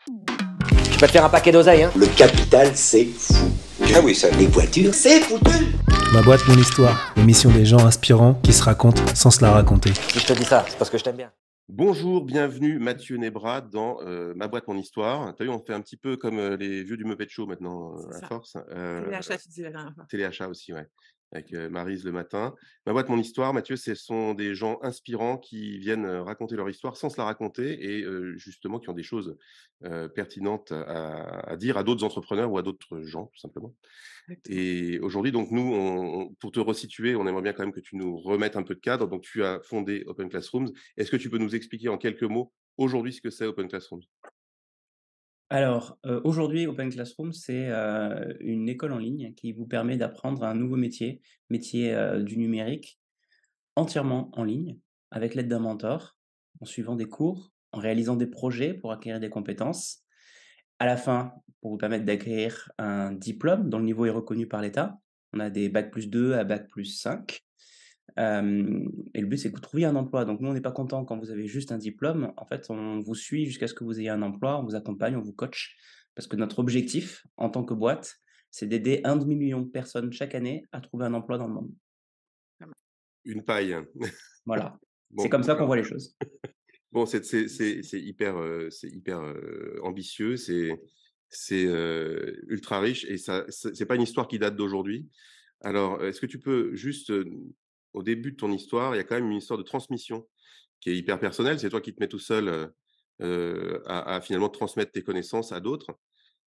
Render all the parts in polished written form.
Je peux te faire un paquet d'oseille, hein. Le capital, c'est fou. Ah oui, ça. Les voitures, c'est foutu. Ma boîte, mon histoire, l'émission des gens inspirants qui se racontent sans se la raconter. Si je te dis ça, c'est parce que je t'aime bien. Bonjour, bienvenue Mathieu Nebra dans Ma boîte, mon histoire. T'as vu, on fait un petit peu comme les vieux du Muppet Show maintenant, C'est à ça. force. Téléachat, tu disais la dernière fois. Téléachat aussi, ouais, avec Maryse le matin. Ma boîte, mon histoire, Mathieu, ce sont des gens inspirants qui viennent raconter leur histoire sans se la raconter et justement qui ont des choses pertinentes à dire à d'autres entrepreneurs ou à d'autres gens, tout simplement. Exactement. Et aujourd'hui, donc nous, pour te resituer, on aimerait bien quand même que tu nous remettes un peu de cadre. Donc, tu as fondé Open Classrooms. Est-ce que tu peux nous expliquer en quelques mots aujourd'hui ce que c'est Open Classrooms? Alors, aujourd'hui, Open Classroom, c'est, une école en ligne qui vous permet d'apprendre un nouveau métier, du numérique, entièrement en ligne, avec l'aide d'un mentor, en suivant des cours, en réalisant des projets pour acquérir des compétences. À la fin, pour vous permettre d'acquérir un diplôme dont le niveau est reconnu par l'État. On a des bac+2 à bac+5. Et le but, c'est que vous trouviez un emploi. Donc nous, on n'est pas content quand vous avez juste un diplôme. En fait, on vous suit jusqu'à ce que vous ayez un emploi, on vous accompagne, on vous coach. Parce que notre objectif, en tant que boîte, c'est d'aider 1,5 million de personnes chaque année à trouver un emploi dans le monde. Une paille. Voilà. C'est Bon, comme ça qu'on d'accord. voit les choses. Bon, c'est hyper, ambitieux, c'est ultra riche et ça, c'est pas une histoire qui date d'aujourd'hui. Alors, est-ce que tu peux juste, au début de ton histoire, il y a quand même une histoire de transmission qui est hyper personnelle. C'est toi qui te mets tout seul à finalement transmettre tes connaissances à d'autres.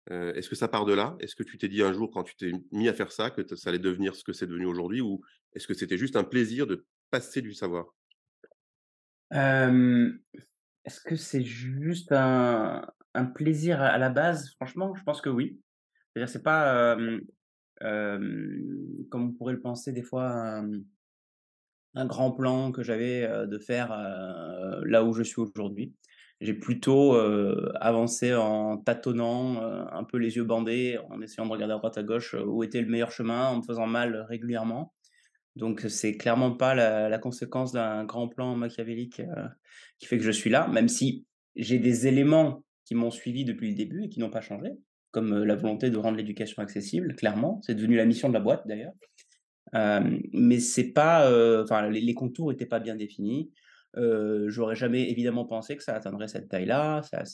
Est-ce que ça part de là? Est-ce que tu t'es dit un jour, quand tu t'es mis à faire ça, que ça allait devenir ce que c'est devenu aujourd'hui? Ou est-ce que c'était juste un plaisir de passer du savoir? Hem, Est-ce que c'est juste un plaisir à la base? Franchement, je pense que oui. C'est-à-dire, c'est pas, comme on pourrait le penser des fois, un grand plan que j'avais, de faire, là où je suis aujourd'hui. J'ai plutôt, avancé en tâtonnant, un peu les yeux bandés, en essayant de regarder à droite à gauche, où était le meilleur chemin, en me faisant mal régulièrement. Donc c'est clairement pas la conséquence d'un grand plan machiavélique, qui fait que je suis là, même si j'ai des éléments qui m'ont suivi depuis le début et qui n'ont pas changé, comme, la volonté de rendre l'éducation accessible, clairement. C'est devenu la mission de la boîte d'ailleurs. Mais c'est pas, enfin les contours étaient pas bien définis. J'aurais jamais évidemment pensé que ça atteindrait cette taille-là. Ça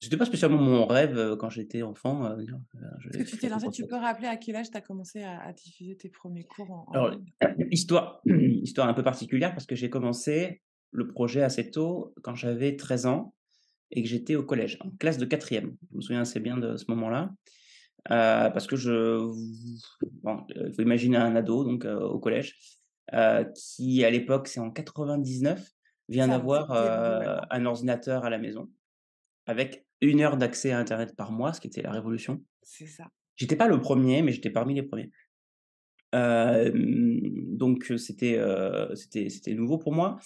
c'était pas spécialement mon rêve, quand j'étais enfant, dire, je Est-ce vais que tu t'es créer lancé, quelque tu chose. peux rappeler à quel âge tu as commencé à diffuser tes premiers cours en Alors, ligne? histoire un peu particulière parce que j'ai commencé le projet assez tôt, quand j'avais 13 ans et que j'étais au collège, en classe de 4e. Je me souviens assez bien de ce moment-là, parce que bon, il faut imaginer un ado donc, au collège, qui à l'époque, c'est en 99, vient Ça, d'avoir, c'était nouveau, ouais. un ordinateur à la maison avec 1 heure d'accès à internet par mois, ce qui était la révolution. C'est ça. J'étais pas le premier, mais j'étais parmi les premiers. Donc c'était nouveau pour moi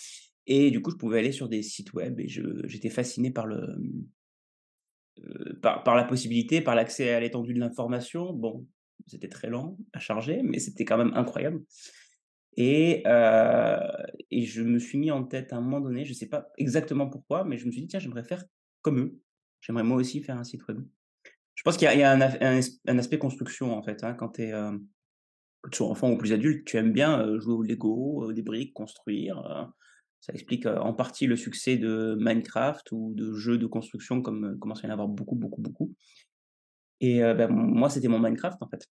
et du coup, je pouvais aller sur des sites web et j'étais fasciné par par la possibilité, par l'accès à l'étendue de l'information. Bon, c'était très lent à charger, mais c'était quand même incroyable et heu et je me suis mis en tête à un moment donné, je sais pas exactement pourquoi, mais je me suis dit: «Tiens, j'aimerais faire comme eux. J'aimerais moi aussi faire un site web». Je pense qu'il y a un aspect construction, en fait, hein, quand tu es, que tu sois enfant ou plus adulte, tu aimes bien, jouer au Lego, des briques, construire, ça explique, en partie le succès de Minecraft ou de jeux de construction comme, commence à y en avoir beaucoup, beaucoup, beaucoup et bah, moi, c'était mon Minecraft, en fait.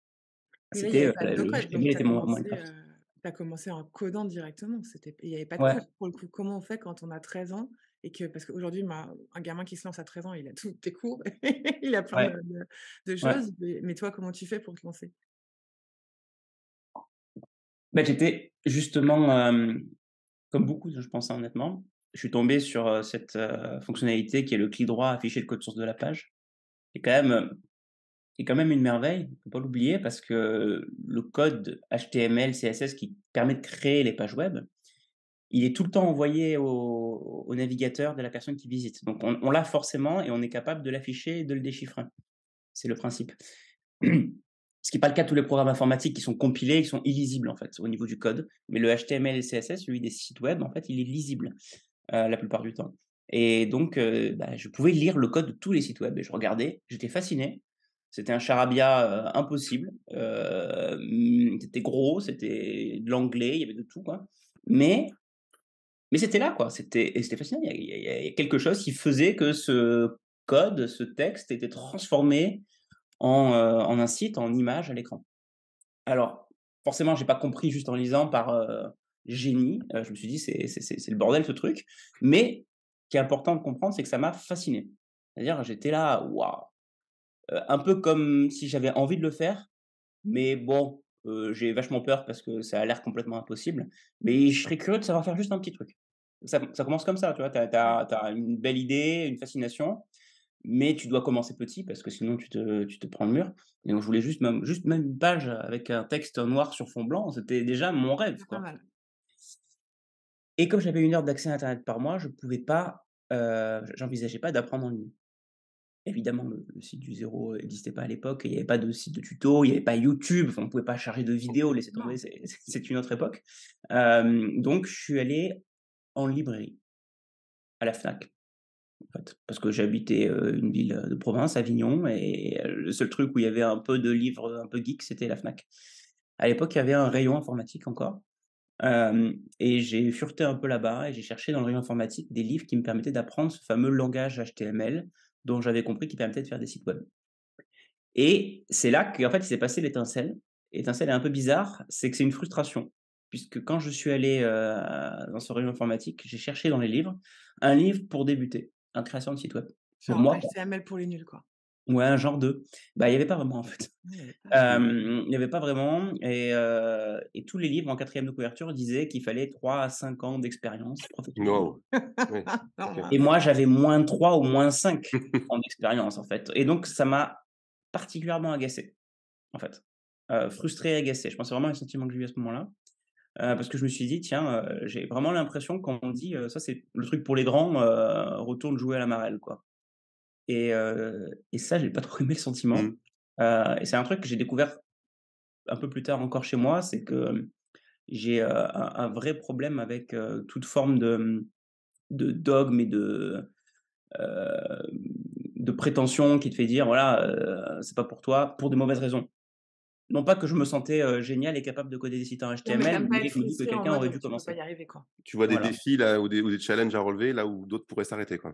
Mais là, il y C'était, avait pas de le code, donc HTML était mon Minecraft. tu as commencé en codant directement. Il y avait pas de Ouais, code pour le coup. Comment on fait quand on a 13 ans et que parce qu'aujourd'hui, un gamin qui se lance à 13 ans, il a tous tes cours, il a plein ouais, de ouais. choses, mais toi, comment tu fais pour te lancer? Bah, j'étais justement, comme beaucoup, je pense, hein, honnêtement, je suis tombé sur, cette, fonctionnalité qui est le clic droit, afficher le code source de la page. C'est quand même, C'est quand même une merveille, faut pas l'oublier parce que le code HTML, CSS qui permet de créer les pages web, il est tout le temps envoyé au navigateur de la personne qui visite. Donc on l'a forcément et on est capable de l'afficher et de le déchiffrer. C'est le principe. Ce qui est pas le cas de tous les programmes informatiques qui sont compilés, qui sont illisibles en fait, au niveau du code. Mais le HTML et le CSS, celui des sites web, en fait, il est lisible, la plupart du temps. Et donc, je pouvais lire le code de tous les sites web et je regardais, j'étais fasciné. C'était un charabia, impossible, c'était gros, c'était de l'anglais, il y avait de tout, quoi. Mais c'était là, quoi, c'était fascinant. Il y a quelque chose qui faisait que ce code, ce texte était transformé en un site, en image à l'écran. Alors, forcément, j'ai pas compris juste en lisant par, génie, je me suis dit: «C'est le bordel ce truc», mais ce qui est important de comprendre, c'est que ça m'a fasciné. C'est-à-dire j'étais là: «Waouh!» Un peu comme si j'avais envie de le faire, mais bon, j'ai vachement peur parce que ça a l'air complètement impossible, mais je serais curieux de savoir faire juste un petit truc. Ça commence comme ça, tu vois? Tu as une belle idée, une fascination, mais tu dois commencer petit parce que sinon tu te prends le mur. Et donc je voulais juste même une page avec un texte noir sur fond blanc, c'était déjà mon rêve, C'est pas quoi. mal. Et comme j'avais 1 heure d'accès à internet par mois, je pouvais pas, j'envisageais pas d'apprendre en ligne. Évidemment, le site du zéro n'existait pas à l'époque et il y avait pas de site de tuto, il y avait pas YouTube, enfin on pouvait pas charger de vidéos, laissez tomber, Non. c'est une autre époque. Donc je suis allé en librairie, à la Fnac. En fait, parce que j'habitais, une ville, de province, Avignon et le seul truc où il y avait un peu de livres, un peu geek, c'était la Fnac. À l'époque, il y avait un rayon informatique encore, et j'ai fureté un peu là-bas et j'ai cherché dans le rayon informatique des livres qui me permettaient d'apprendre ce fameux langage HTML dont j'avais compris qu'il permettait de faire des sites web. Et c'est là qu'en fait, il s'est passé l'étincelle. L'étincelle est un peu bizarre, c'est que c'est une frustration, puisque quand je suis allé, dans ce rayon informatique, j'ai cherché dans les livres, un livre pour débuter, en création de site web. Pour Genre moi, HTML pour les nuls, quoi. ouais, un genre de. Bah, il y avait pas vraiment, en fait. Ouais, il y avait pas HTML. Il y avait pas vraiment et tous les livres en quatrième de couverture disaient qu'il fallait 3 à 5 ans d'expérience professionnelle. Waouh! Ouais, Non, OK. Et moi, j'avais -3 ou -5 ans d'expérience, en fait. Et donc ça m'a particulièrement agacé, en fait. Frustré et agacé. Je pense que c'est vraiment les sentiments que j'ai eu à ce moment-là, parce que je me suis dit: «Tiens, j'ai vraiment l'impression qu'on me dit, "Ça, c'est le truc pour les grands, retourne jouer à la marelle", quoi». Et ça, j'ai pas trop aimé le Mmh. sentiment, et c'est un truc que j'ai découvert un peu plus tard encore chez moi, c'est que, j'ai, un vrai problème avec, toute forme de dogme et heu, de prétention qui te fait dire: «Voilà, c'est pas pour toi», pour de mauvaises raisons. Non pas que je me sentais, génial et capable de coder des sites en Non, mais HTML, tu pas mais être je me dis que frustré en quelqu'un aurait mode, dû tu peux pas commencer. y arriver, quoi. Tu vois des Voilà. défis là ou des challenges à relever là où d'autres pourraient s'arrêter, quoi?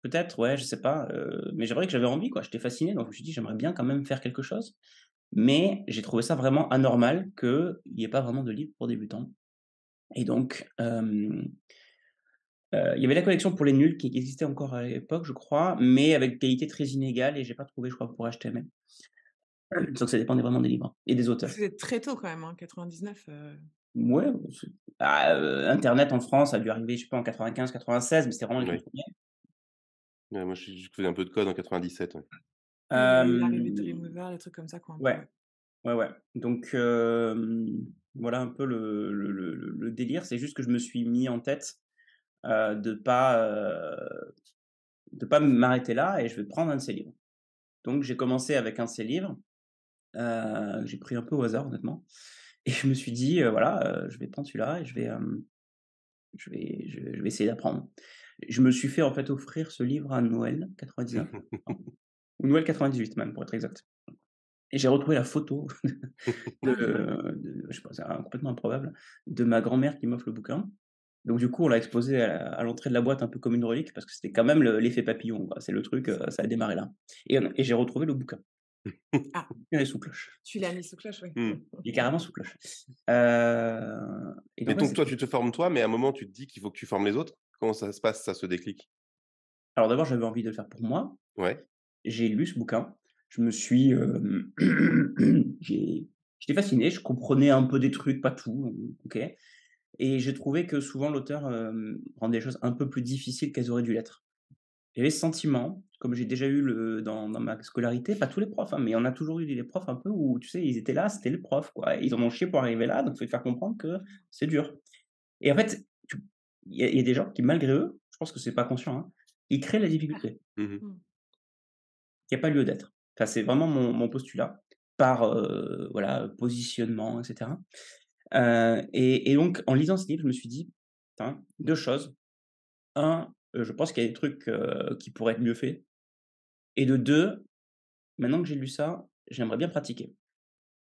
Peut-être, ouais, je sais pas, mais c'est vrai que j'avais envie, quoi. J'étais fasciné, donc je me suis dit: «J'aimerais bien quand même faire quelque chose». Mais j'ai trouvé ça vraiment anormal qu'il y ait pas vraiment de livre pour débutants. Et donc, il y avait la collection pour les nuls qui existait encore à l'époque, je crois, mais avec qualité très inégale et j'ai pas trouvé, je crois, pour HTML. Donc ça dépendait vraiment des livres et des auteurs. C'est très tôt quand même, hein, 99, Ouais, c'est internet en France a dû arriver, je sais pas, en 95-96, mais c'était vraiment les tout Ouais. premiers. Ouais, moi je faisais un peu de code en 97, ouais. ouais, il y a eu l'arrivée de Hem, Dreamweaver, des trucs comme ça, quoi, un peu, ouais, ouais. ouais, ouais. Donc, voilà un peu le délire. C'est juste que je me suis mis en tête, de pas m'arrêter là et je vais prendre un de ces livres. Donc j'ai commencé avec un de ces livres, que j'ai pris un peu au hasard honnêtement et je me suis dit, voilà, je vais prendre celui-là et je vais essayer d'apprendre. Je me suis fait en fait offrir ce livre à Noël 99, ou Noël 98 même pour être exact. Et j'ai retrouvé la photo de je sais pas, c'est complètement improbable, de ma grand-mère qui m'offre le bouquin. Donc du coup, on l'a exposé à l'entrée de la boîte un peu comme une relique parce que c'était quand même l'effet papillon, quoi. C'est le truc, ça a démarré là. Et j'ai retrouvé le bouquin. Ah, Il est sous cloche. tu l'as mis sous cloche, oui. Mmh. Il est carrément sous cloche. Et Mais donc ouais, donc toi, tu te formes toi, mais à un moment, tu te dis qu'il faut que tu formes les autres? Comment ça se passe ça, ce déclic? alors d'abord, j'avais envie de le faire pour moi. Ouais. J'ai lu ce bouquin. Je me suis, j'étais fasciné, je comprenais un peu des trucs, pas tout, OK. Et j'ai trouvé que souvent l'auteur, rendait les choses un peu plus difficiles qu'elles auraient dû l'être. J'avais ce sentiment, comme j'ai déjà eu dans ma scolarité, pas tous les profs, hein, mais on a toujours eu des profs un peu où, tu sais, ils étaient là, c'était le prof, quoi. Ils en ont chié pour arriver là, donc il faut faire comprendre que c'est dur. Et en fait, il y a des gens qui, malgré eux, je pense que c'est pas conscient, hein, ils créent la difficulté. Mmh mh. Mmh. Il y a pas lieu d'être. Enfin, c'est vraiment mon postulat par, voilà, positionnement et cetera. Et donc en lisant ce livre, je me suis dit: «Attends, 2 choses. Je pense qu'il y a des trucs, qui pourraient être mieux faits et de 2, maintenant que j'ai lu ça, j'aimerais bien pratiquer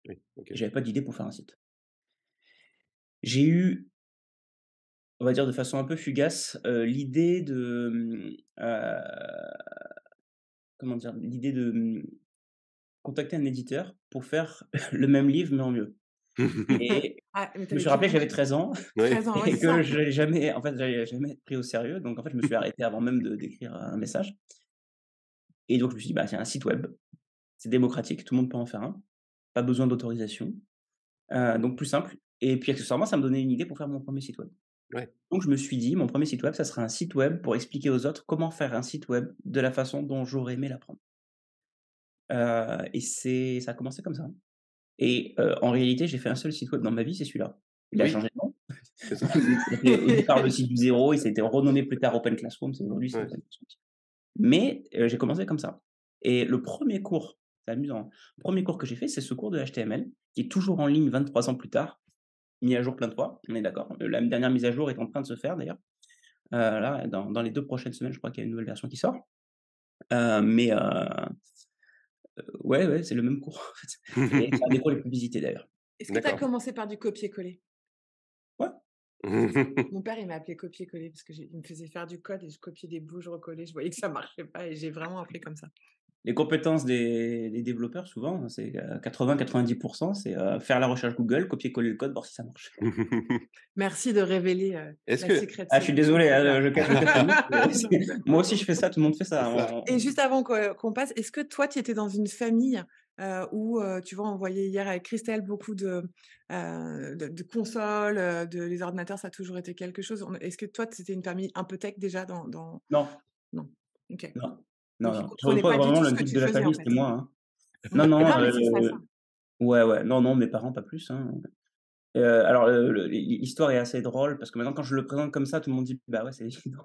Oui, OK. et j'avais pas d'idée pour faire un site. J'ai eu, on va dire de façon un peu fugace, l'idée de, comment dire? L'idée de, contacter un éditeur pour faire le même livre mais en mieux et Ah, mais je me t'avais suis quel rappelé que âge? j'avais 13 ans 13 ans, ouais, et c'est ça. que je l'ai jamais en fait, j'avais jamais pris au sérieux donc en fait, je me suis arrêté avant même de d'écrire un message et donc je me suis dit: «Bah, tiens, un site web, c'est démocratique, tout le monde peut en faire un, pas besoin d'autorisation, donc plus simple» et puis accessoirement, ça me donnait une idée pour faire mon premier site web. Ouais. Donc je me suis dit: «Mon premier site web, ça sera un site web pour expliquer aux autres comment faire un site web de la façon dont j'aurais aimé l'apprendre». Et ça a commencé comme ça et en réalité, j'ai fait un seul site web dans ma vie, c'est celui-là. Il a Oui, changé de nom. c'est ça. Il s'appelait au départ le site du zéro, il s'est été renommé plus tard Open Classroom, aujourd'hui c'est Ouais. Open Classroom. Mais j'ai commencé comme ça et le premier cours, c'est amusant, hein, le premier cours que j'ai fait, c'est ce cours de HTML qui est toujours en ligne 23 ans plus tard, mis à jour plein de fois, on est d'accord? La dernière mise à jour est en train de se faire d'ailleurs. Là, dans les 2 prochaines semaines, je crois qu'il y a une nouvelle version qui sort. Mais ouais, ouais, c'est le même cours en fait et c'est un des cours les plus visités d'ailleurs. Est-ce que tu as D'accord. commencé par du copier-coller? Ouais. Mon père, il m'a appelé copier-coller parce que il me faisait faire du code et je copiais des bouts, je recollais, je voyais que ça marchait pas et j'ai vraiment appris comme ça. Les compétences des développeurs souvent, c'est 80-90 c'est, faire la recherche Google, copier-coller le code, voir si ça marche. Merci de révéler, Est-ce la que secret Ah, je suis sauce de mon désolé, papa. hein, je cache le mythe, Non. moi aussi je fais ça, tout le monde fait c'est ça. ça. Et juste avant qu'on passe, est-ce que toi, tu étais dans une famille, où, tu vois, on voyait hier avec Christelle beaucoup de consoles, les ordinateurs, ça a toujours été quelque chose. Est-ce que toi, c'était une famille un peu tech déjà dans Non, non? OK. non, non, Donc ils non. Sur comprenaient toi pas du vraiment tout le ce que guide tu de la faisais, en famille, fait? c'était moi, hein. Ouais. Non, non, Non, mais c'est ça. ouais, ouais, non, non, mes parents pas plus, hein. Alors, l'histoire est assez drôle parce que maintenant quand je le présente comme ça, tout le monde dit: «Bah ouais, c'est évident»,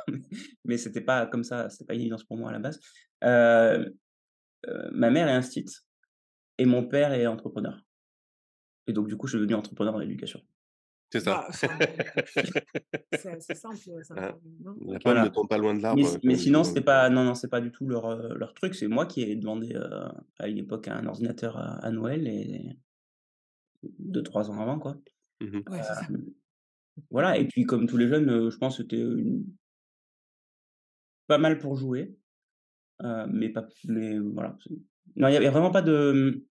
mais c'était pas comme ça, c'était pas une évidence pour moi à la base. Heu Ma mère est instite et mon père est entrepreneur et donc du coup, je suis devenu entrepreneur dans l'éducation. C'est ça. Bah, c'est assez simple, ça me Hein, semble, non? la OK. pomme ne Voilà. tombe pas loin de Mais l'arbre, si mais comme dit sinon, mon c'était père. pas non, non, c'est pas du tout leur truc. C'est moi qui ai demandé, à une époque un ordinateur à Noël et 2-3 ans avant, quoi. Mmh. Ouais, c'est ça. Voilà et puis comme tous les jeunes, je pense que c'était une pas mal pour jouer, mais voilà, c'est non, il y a vraiment pas de,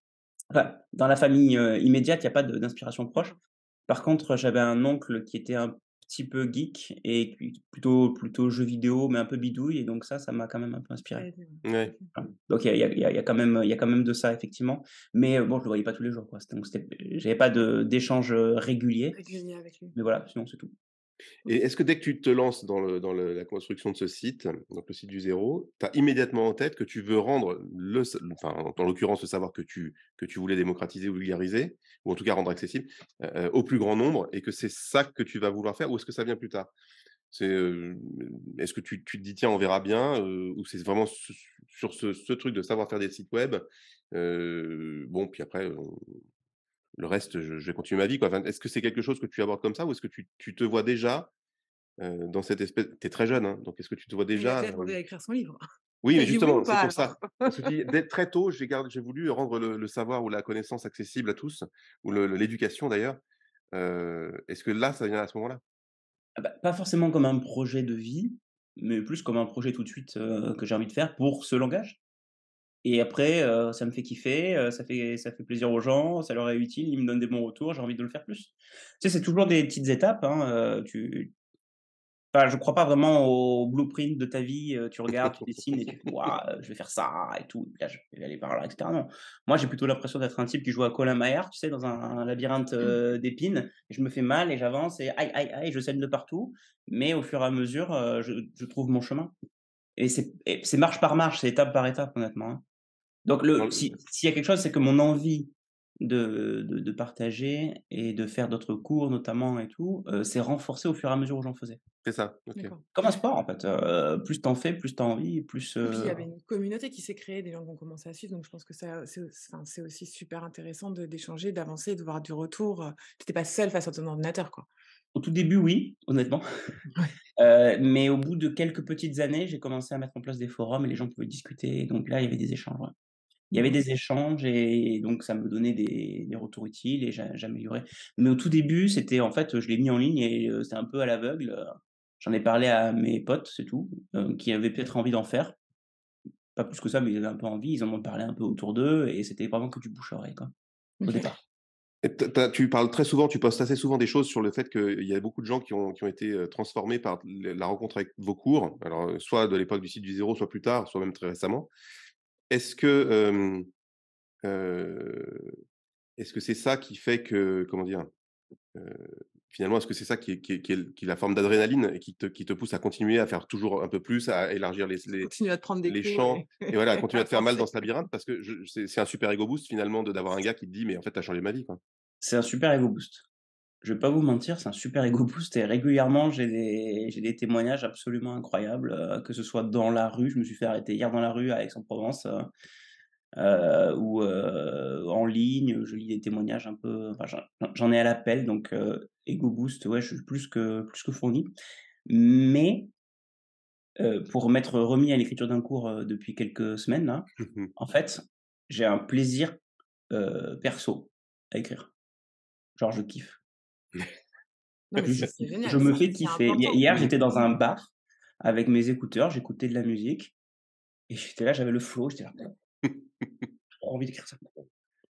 enfin, dans la famille, immédiate, il y a pas d'inspiration proche. D'accord. Par contre, j'avais un oncle qui était un petit peu geek et qui plutôt jeux vidéo, mais un peu bidouille et donc ça m'a quand même un peu inspiré. Ça a aidé, ouais. Ouais. OK. Voilà. Donc il y a quand même de ça effectivement, mais bon, je le voyais pas tous les jours, quoi. J'avais pas d'échange, régulier, Régulier avec lui. mais voilà, sinon c'est tout. Et OK. est-ce que dès que tu te lances la construction de ce site, donc le site du zéro, tu as immédiatement en tête que tu veux rendre enfin, en l'occurrence, le savoir que tu voulais démocratiser ou vulgariser, ou en tout cas rendre accessible, au plus grand nombre et que c'est ça que tu vas vouloir faire ou est-ce que ça vient plus tard? Est-ce que tu te dis: «Tiens, on verra bien», ou c'est vraiment sur ce truc de savoir faire des sites web, bon, puis après, le reste, je vais continuer ma vie, quoi. Enfin, est-ce que c'est quelque chose que tu abordes comme ça ou est-ce que tu te vois déjà, dans cette espèce tu es très jeune, hein, donc est-ce que tu te vois Mais il a déjà, déjà demandé à écrire son livre. oui, Tu mais as dit oui ou justement, c'est pas pour ça. alors? Parce que tu dis dès très tôt, j'ai voulu rendre le savoir ou la connaissance accessible à tous, ou l'éducation d'ailleurs. Est-ce que là, ça vient à ce moment-là? Ah bah, pas forcément comme un projet de vie, mais plus comme un projet tout de suite, que j'ai envie de faire pour ce langage et après, ça me fait kiffer, ça fait plaisir aux gens, ça leur est utile, ils me donnent des bons retours, j'ai envie de le faire plus. Tu sais, c'est toujours des petites étapes, hein, tu enfin, je crois pas vraiment au blueprint de ta vie, tu regardes, tu dessines et tu fais: «Waouh, je vais faire ça et tout, et puis là, je vais aller par là» et cetera. Non. Moi, j'ai plutôt l'impression d'être un type qui joue à Colin Maillard, tu sais, dans un labyrinthe, d'épines et je me fais mal et j'avance et aïe, aïe, aïe, je saigne de partout, mais au fur et à mesure, je trouve mon chemin et c'est marche par marche, c'est étape par étape, honnêtement, hein. Donc Dans s'il y a quelque chose, c'est que mon envie de partager et de faire d'autres cours notamment et tout, s'est renforcée au fur et à mesure où j'en faisais. c'est ça, OK. D'accord. Comme un sport en fait, plus tu en fais, plus tu as envie, plus, Et puis il y avait une communauté qui s'est créée, des gens qui ont commencé à suivre, donc je pense que ça, c'est aussi super intéressant d'échanger, d'avancer, de voir du retour. Tu étais pas seule face à ton ordinateur, quoi. au tout début oui, honnêtement. Mais au bout de quelques petites années, j'ai commencé à mettre en place des forums et les gens pouvaient discuter, donc là, il y avait des échanges, ouais. Il y avait Mmh. des échanges et donc ça me donnait des retours utiles et j'améliorais. Mais au tout début, c'était en fait, je l'ai mis en ligne et c'était un peu à l'aveugle, j'en ai parlé à mes potes, c'est tout, qui avaient peut-être envie d'en faire. Pas plus que ça, mais ils avaient un peu envie, ils en ont parlé un peu autour d'eux et c'était vraiment que du bouche à oreille, quoi, au OK. départ. Et tu parles très souvent, tu postes assez souvent des choses sur le fait qu'il y a beaucoup de gens qui ont été transformés par la rencontre avec vos cours, alors soit de l'époque du site du zéro, soit plus tard, soit même très récemment. Est-ce que, euh, est-ce que c'est ça qui fait que, comment dire, euh, finalement, est-ce que c'est ça qui est la forme d'adrénaline et qui te pousse à continuer à faire toujours un peu plus, à élargir Continue à te prendre des les coups champs et et voilà, à et continuer à te faire mal avancer. dans ce labyrinthe parce que c'est un super ego boost finalement d'avoir un gars qui te dit, mais en fait, tu as changé ma vie, quoi. C'est un super ego boost. Je vais pas vous mentir, c'est un super ego boost et régulièrement, j'ai des témoignages absolument incroyables, que ce soit dans la rue, je me suis fait arrêter hier dans la rue à Aix-en-Provence, ou en ligne, je lis des témoignages un peu enfin j'en ai à l'appel donc ego boost, ouais, je suis plus que fourni. Mais pour m'être remis à l'écriture d'un cours, depuis quelques semaines là, en fait, j'ai un plaisir, perso à écrire. Genre je kiffe. Non, mais Juste, c'est je génial me ça, fais c'est kiffer. important. Hier, Mmh. j'étais dans un bar avec mes écouteurs, j'écoutais de la musique et j'étais là, j'avais le flow, j'étais là: «J'ai trop envie d'écrire ça».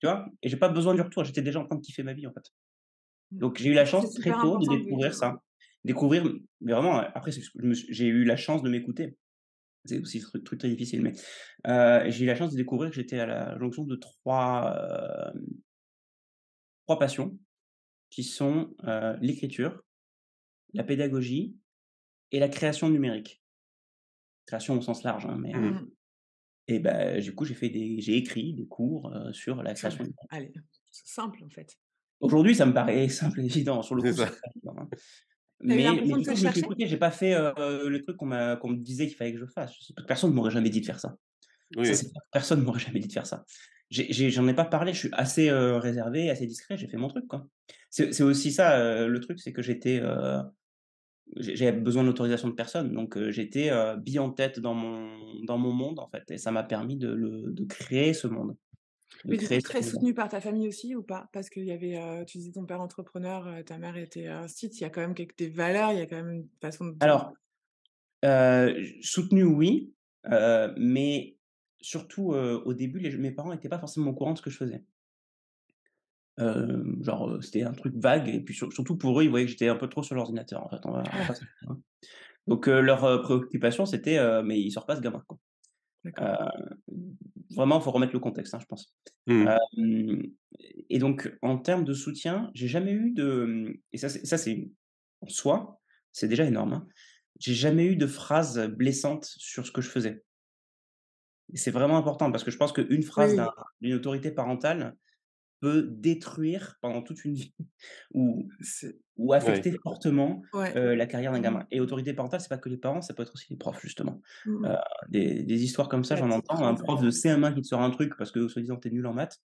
Tu vois? Et j'ai pas besoin du retour, j'étais déjà en train de kiffer ma vie, en fait. Mmh. Donc j'ai eu la C'est chance très super tôt de important de découvrir ça. Découvrir mais vraiment, après c'est j'ai eu la chance de m'écouter. C'est aussi ce truc très difficile, mais j'ai eu la chance de découvrir que j'étais à la jonction de 3 passions qui sont, l'écriture, la pédagogie et la création numérique. Création au sens large, hein, mais Mmh. Mmh. et bah, du coup, j'ai écrit des cours, sur la Sur le création numérique. allez, c'est simple en fait. Aujourd'hui, ça me paraît simple et évident. Sur le C'est coup, ça. c'est pas évident, hein. Tu as eu Mais l'impression de du te coup, je me suis chercher? écouté, j'ai pas fait, le truc qu'on me disait qu'il fallait que je fasse. Personne ne m'aurait jamais dit de faire ça. Ça, Oui. c'est clair. Personne ne m'aurait jamais dit de faire ça. J'en ai pas parlé, je suis assez, réservé, assez discret, j'ai fait mon truc, quoi. C'est aussi ça, le truc, c'est que j'avais besoin de l'autorisation de personne, donc j'étais, bille en tête dans mon monde, en fait et ça m'a permis de créer ce monde, de Mais du coup, créer cet très univers. soutenu par ta famille aussi ou pas? Parce qu'il y avait, tu disais ton père entrepreneur, ta mère était, site, il y a quand même des valeurs, il y a quand même une façon de Alors, soutenu oui, mais surtout, au début, mes parents étaient pas forcément au courant de ce que je faisais. Genre, c'était un truc vague et puis surtout pour eux, ils voyaient que j'étais un peu trop sur l'ordinateur, en fait, on va pas se mentir, hein. Donc leur, préoccupation, c'était, «Mais il sort pas ce gamin, quoi». d'accord. Heu, vraiment, il faut remettre le contexte, hein, je pense. Mmh. Hem et donc en termes de soutien, j'ai jamais eu de, et ça c'est en soi, c'est déjà énorme, hein. J'ai jamais eu de phrases blessantes sur ce que je faisais et c'est vraiment important parce que je pense qu'une Oui, phrase oui, d'une autorité parentale peut détruire pendant toute une vie ou c'est ou Ouais. affecter fortement, ouais. la carrière d'un Mmh. gamin et autorité parentale, c'est pas que les parents, ça peut être aussi les profs justement. Mmh Heu, mh. des histoires comme ça, La j'en petite entends, un phrase, prof de CM1 qui te sort un truc parce que soi-disant tu es nul en maths.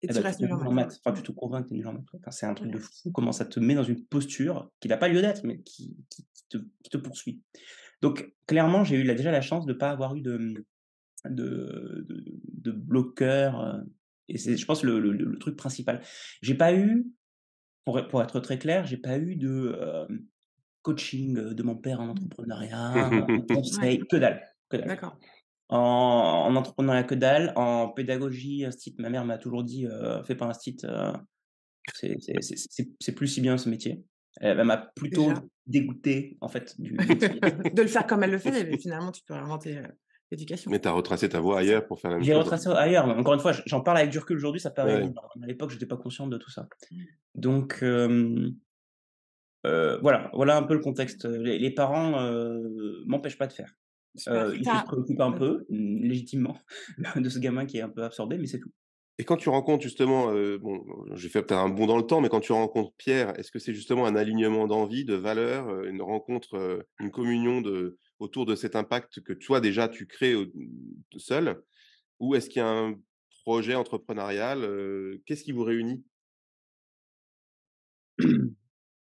et Eh tu bah, tu restes te nul mets en nul en maths. maths. Enfin, Mmh. tu te convaincs que tu es nul en maths, quoi. Enfin, c'est un truc de Ouais. fou comment ça te met dans une posture qui n'a pas lieu d'être, mais qui te poursuit. Donc clairement, j'ai eu déjà la chance de pas avoir eu de bloqueur, et c'est je pense le truc principal. J'ai pas eu, pour être très clair, j'ai pas eu de, coaching, de mon père en Mmh. entrepreneuriat, Ouais, conseil, que dalle, que dalle. d'accord. En entrepreneuriat, que dalle. En pédagogie, instit, ma mère m'a toujours dit, «Fais pas instit, c'est plus si bien ce métier». Elle m'a plutôt Déjà. dégoûté en fait du métier. De le faire comme elle le faisait, mais finalement tu peux réinventer, l'éducation. Mais tu as retracé ta voie C'est ça. ailleurs pour faire la même J'ai chose. retracé ailleurs, mais encore une fois, j'en parle avec du recul aujourd'hui, ça paraît Ouais. évident. À l'époque, j'étais pas conscient de tout ça. Mmh. Donc voilà un peu le contexte. Les parents, m'empêchent pas de faire. Super. Ils se préoccupent un peu, légitimement, de ce gamin qui est un peu absorbé, mais c'est tout. Et quand tu rencontres justement, bon, j'ai fait peut-être un bond dans le temps, mais quand tu rencontres Pierre, est-ce que c'est justement un alignement d'envies, de valeurs, une rencontre, une communion autour de cet impact que toi déjà tu crées seul? Ou est-ce qu'il y a un projet entrepreneurial? Qu'est-ce qui vous réunit?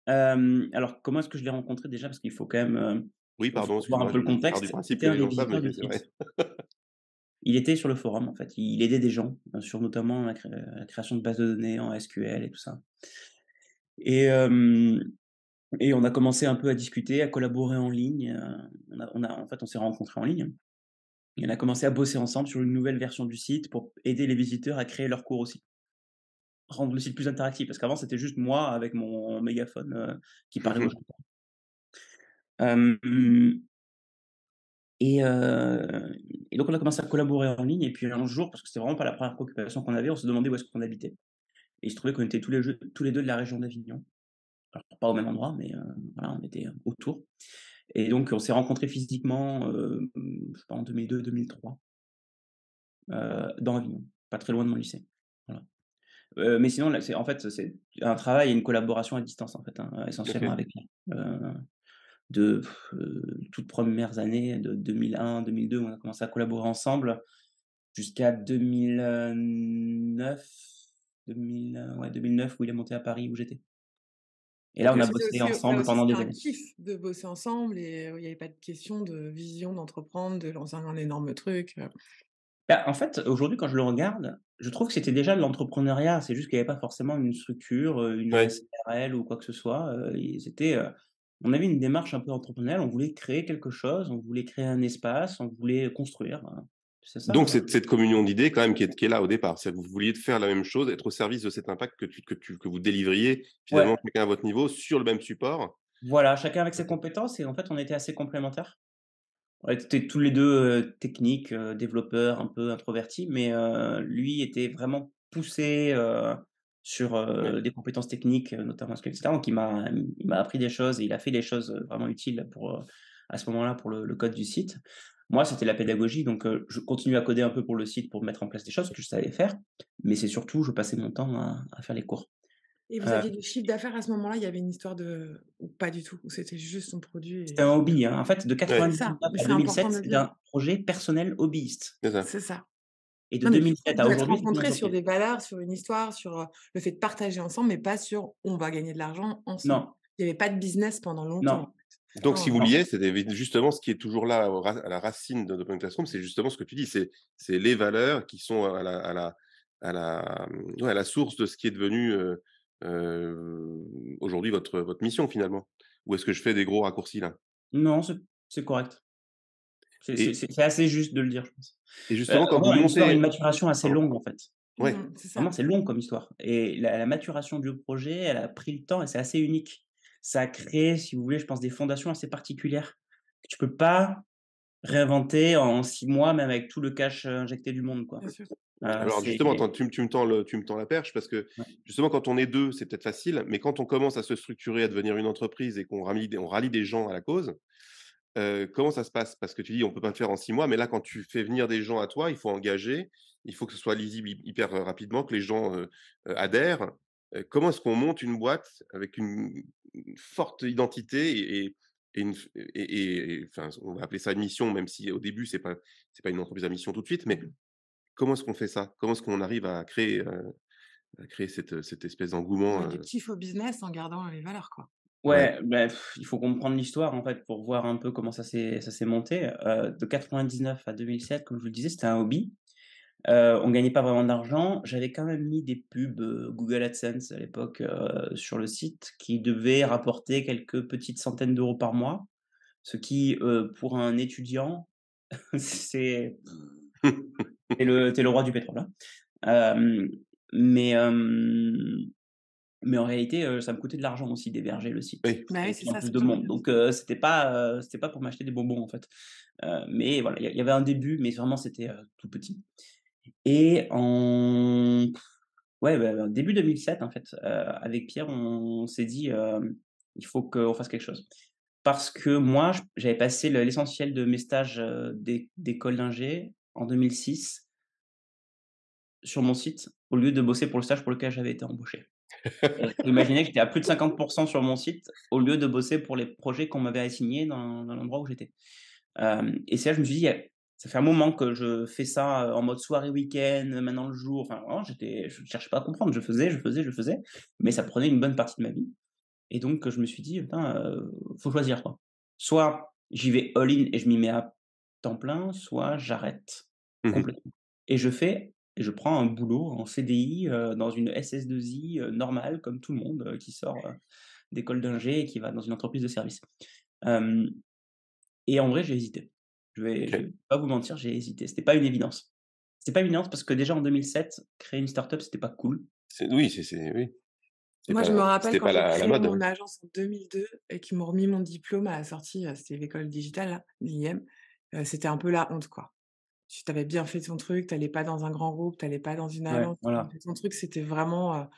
Alors comment est-ce que je l'ai rencontré déjà? Parce qu'il faut quand même, Oui, faut pardon, voir un excuse-moi, peu le je pars du contexte. principe C'était que un les des gens savent, mais visiteurs du c'est vrai. site. Il était sur le forum, en fait. Il aidait des gens, sur notamment la création de bases de données en SQL et tout ça. Et hem et on a commencé un peu à discuter, à collaborer en ligne, en fait, on s'est rencontrés en ligne et on a commencé à bosser ensemble sur une nouvelle version du site pour aider les visiteurs à créer leurs cours aussi. Rendre le site plus interactif parce qu'avant, c'était juste moi avec mon mégaphone, qui parlait aux gens. Hem et donc on a commencé à collaborer en ligne et puis un jour, parce que c'était vraiment pas la première préoccupation qu'on avait, on se demandait où est-ce qu'on habitait et il se trouvait qu'on était tous les 2 de la région d'Avignon. Alors pas au même endroit, mais voilà, on était, autour et donc on s'est rencontrés physiquement, je sais pas en 2002-2003, dans Avignon, pas très loin de mon lycée. Voilà. Mais sinon là, c'est un travail et une collaboration à distance en fait, hein, essentiellement OK. avec lui. De toutes premières années de 2001-2002 où on a commencé à collaborer ensemble jusqu'à 2009, 2009 où il est monté à Paris où j'étais et là OK. on a C'était bossé aussi là ensemble aussi, pendant c'était des un années. kiff de bosser ensemble et il y avait pas de question de vision, d'entreprendre, de lancer un énorme truc. Bah, en fait, aujourd'hui quand je le regarde, je trouve que c'était déjà de l'entrepreneuriat, c'est juste qu'il y avait pas forcément une structure, une Ouais. SARL ou quoi que ce soit, et on avait une démarche un peu entrepreneuriale, on voulait créer quelque chose, on voulait créer un espace, on voulait construire, c'est ça, Donc cette communion d'idées quand même qui est là au départ. C'est-à-dire que vous vouliez faire la même chose, être au service de cet impact que vous délivriez ouais. finalement chacun à votre niveau sur le même support. Voilà, chacun avec ses compétences et en fait, on était assez complémentaires. On était tous les 2 techniques, développeurs, un peu introvertis, mais lui était vraiment poussé, sur, Ouais. des compétences techniques, notamment SQL et cetera. Donc il m'a appris des choses et il a fait des choses, vraiment utiles à ce moment-là, pour le code du site. Moi, c'était la pédagogie, donc je continue à coder un peu pour le site, pour mettre en place des choses que je savais faire, mais c'est surtout, je passais mon temps à faire les cours. Et vous Heu aviez du chiffre d'affaires à ce moment-là? Il y avait une histoire de ou pas du tout? Ou c'était juste son produit C'était et un hobby, hein. En fait, de Ouais, c'est ça, 99 mais à c'est important 2007, de le c'était dire. un projet personnel hobbyiste c'est ça. C'est ça. et de Non, mais du coup, 2007 à vous êtes aujourd'hui, c'est une rencontrés sur entreprise. des valeurs, sur une histoire, sur, le fait de partager ensemble, mais pas sur: «On va gagner de l'argent ensemble». Non, Il y avait pas de business pendant longtemps, en non, fait. Donc si Non, vous non. liez, c'était justement ce qui est toujours là à la racine de Open Classroom, c'est justement ce que tu dis, c'est les valeurs qui sont ouais, à la source de ce qui est devenu, aujourd'hui votre mission finalement? Ou est-ce que je fais des gros raccourcis là? Non, c'est correct. Et C'est assez juste de le dire, je pense. justement quand vous Vraiment une histoire, une montez maturation assez pardon, longue, en fait. ouais, c'est Vraiment, ça. c'est long comme histoire et la maturation du projet, elle a pris le temps et c'est assez unique. Ça a créé, si vous voulez, je pense, des fondations assez particulières que tu peux pas réinventer en 6 mois, même avec tout le cash, injecté du monde, quoi. Bien sûr. alors C'est justement, attends, tu me tends la perche parce que ouais. justement quand on est 2, c'est peut-être facile, mais quand on commence à se structurer, à devenir une entreprise et on rallie des gens à la cause, comment ça se passe? Parce que tu dis: «On peut pas le faire en 6 mois», mais là, quand tu fais venir des gens à toi, il faut engager, il faut que ce soit lisible hyper, rapidement, que les gens, adhèrent. Comment est-ce qu'on monte une boîte avec une forte identité et une f et enfin, on va appeler ça une mission, même si au début, c'est pas une entreprise à mission tout de suite, mais comment est-ce qu'on fait ça? Comment est-ce qu'on arrive à créer cette espèce d'engouement, Ouais, du kiff au business en gardant les valeurs, quoi. Ouais. Ouais, bah, il faut comprendre l'histoire, en fait, pour voir un peu comment ça s'est monté. De 99 à 2007, comme je vous le disais, c'était un hobby. On gagnait pas vraiment d'argent. J'avais quand même mis des pubs, Google AdSense à l'époque, sur le site qui devaient rapporter quelques petites centaines d'euros par mois, ce qui, pour un étudiant, c'est tu le roi du pétrole, hein. Hem, mais hem Mais en réalité, ça me coûtait de l'argent aussi d'héberger le site Oui. et Bah oui, c'est puis en ça, plus c'est de toujours monde. bien. Donc c'était pas pour m'acheter des bonbons, en fait. Mais voilà, il y avait un début, mais vraiment c'était, tout petit et ouais, bah, début 2007, en fait, avec Pierre, on s'est dit, «Il faut qu'on fasse quelque chose». Parce que moi, j'avais passé l'essentiel de mes stages, d'école d'ingé en 2006 sur mon site, au lieu de bosser pour le stage pour lequel j'avais été embauché. Et faut imaginer que j'étais à plus de 50 sur mon site, au lieu de bosser pour les projets qu'on m'avait assignés dans l'endroit où j'étais. Et c'est là, je me suis dit: Ça fait un moment que je fais ça, en mode soirée week-end, maintenant le jour». Enfin, vraiment, je cherchais pas à comprendre. Je faisais, mais ça prenait une bonne partie de ma vie. Et donc, je me suis dit: «Putain, faut choisir, quoi. Soit j'y vais all-in et je m'y mets à temps plein, soit j'arrête Mmh. complètement». Et je prends un boulot en CDI, dans une SS2I, normale comme tout le monde, qui sort, d'école d'ingé et qui va dans une entreprise de service. Hem et en vrai, j'ai hésité. Je OK. vais pas vous mentir, j'ai hésité. C'était pas une évidence. C'était pas une évidence parce que déjà en 2007, créer une start-up, c'était pas cool. Oui, oui, Moi, je me rappelle c'était quand pas j'ai la créé mode, mon ouais. agence en 2002 et qu'ils m'ont remis mon diplôme à la sortie, c'était l'école digitale là, l'IM, c'était un peu la honte, quoi. Tu avais bien fait ton truc, tu allais pas dans un grand groupe, tu allais pas dans une Ouais, agence, tu avais voilà. fait ton truc, c'était vraiment,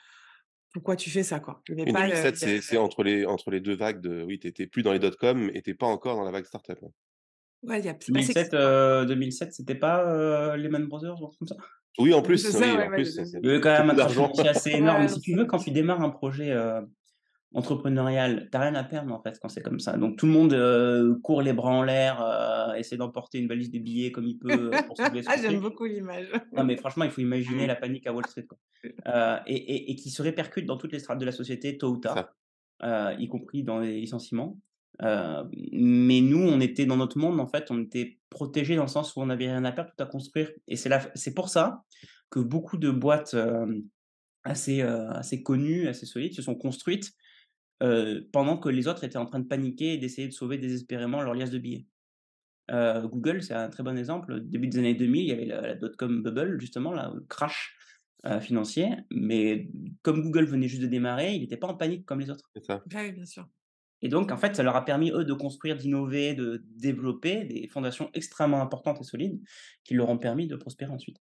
«Pourquoi tu fais ça?» quoi. Il y avait Oui, pas le 2007, c'est entre les 2 vagues de oui, tu étais plus dans les dot-com et tu es pas encore dans la vague startup, ouais. ouais, il y a c'est pas sexy, 2007, quoi. 2007, c'était pas, Lehman Brothers ou un truc comme ça? Oui, en Oui, c'est plus, ça, oui, ouais, en ouais, plus, il y a c'est Il y avait quand même beaucoup un crash d'argent. financier assez énorme. Mais ouais, si tu c'est veux, vrai. quand tu démarres un projet, entrepreneurial, tu as rien à perdre, en fait, quand c'est comme ça. Donc tout le monde, court les bras en l'air, essaie d'emporter une valise de billets comme il peut, pour sauver son Ah, j'aime truc. beaucoup l'image. Non, mais franchement, il faut imaginer Mmh. la panique à Wall Street, quoi. Et qui se répercute dans toutes les strates de la société tôt ou C'est tard, ça. y compris dans les licenciements. Mais nous, on était dans notre monde, en fait, on était protégés dans le sens où on n'avait rien à perdre, tout à construire. Et c'est pour ça que beaucoup de boîtes, assez connues, assez solides, se sont construites, pendant que les autres étaient en train de paniquer et d'essayer de sauver désespérément leur liasse de billets. Google, c'est un très bon exemple. Au début des années 2000, il y avait la dot-com bubble justement là, le crash, financier. Mais comme Google venait juste de démarrer, il n'était pas en panique comme les autres. C'est ça. Bah oui, bien sûr. Et donc en fait, ça leur a permis eux de construire, d'innover, de développer des fondations extrêmement importantes et solides qui leur ont permis de prospérer ensuite.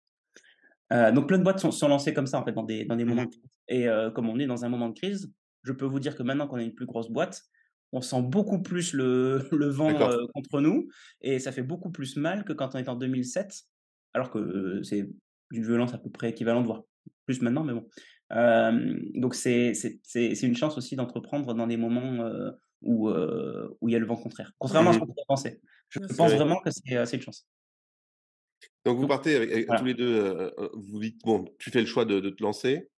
Donc plein de boîtes sont lancées comme ça en fait dans des moments de Mmh. crise. Et comme on est dans un moment de crise, je peux vous dire que maintenant qu'on a une plus grosse boîte, on sent beaucoup plus le le vent, D'accord. contre nous et ça fait beaucoup plus mal que quand on était en 2007, alors que, c'est d'une violence à peu près équivalente, voire plus maintenant, mais bon. Donc c'est une chance aussi d'entreprendre dans des moments, où il y a le vent contraire. Contrairement à ce qu'on Mmh. pourrait penser. Je Bien sûr. pense Ouais. vraiment que c'est une chance. Donc vous Donc partez avec tous voilà. les 2. Vous dites bon, tu fais le choix de te lancer.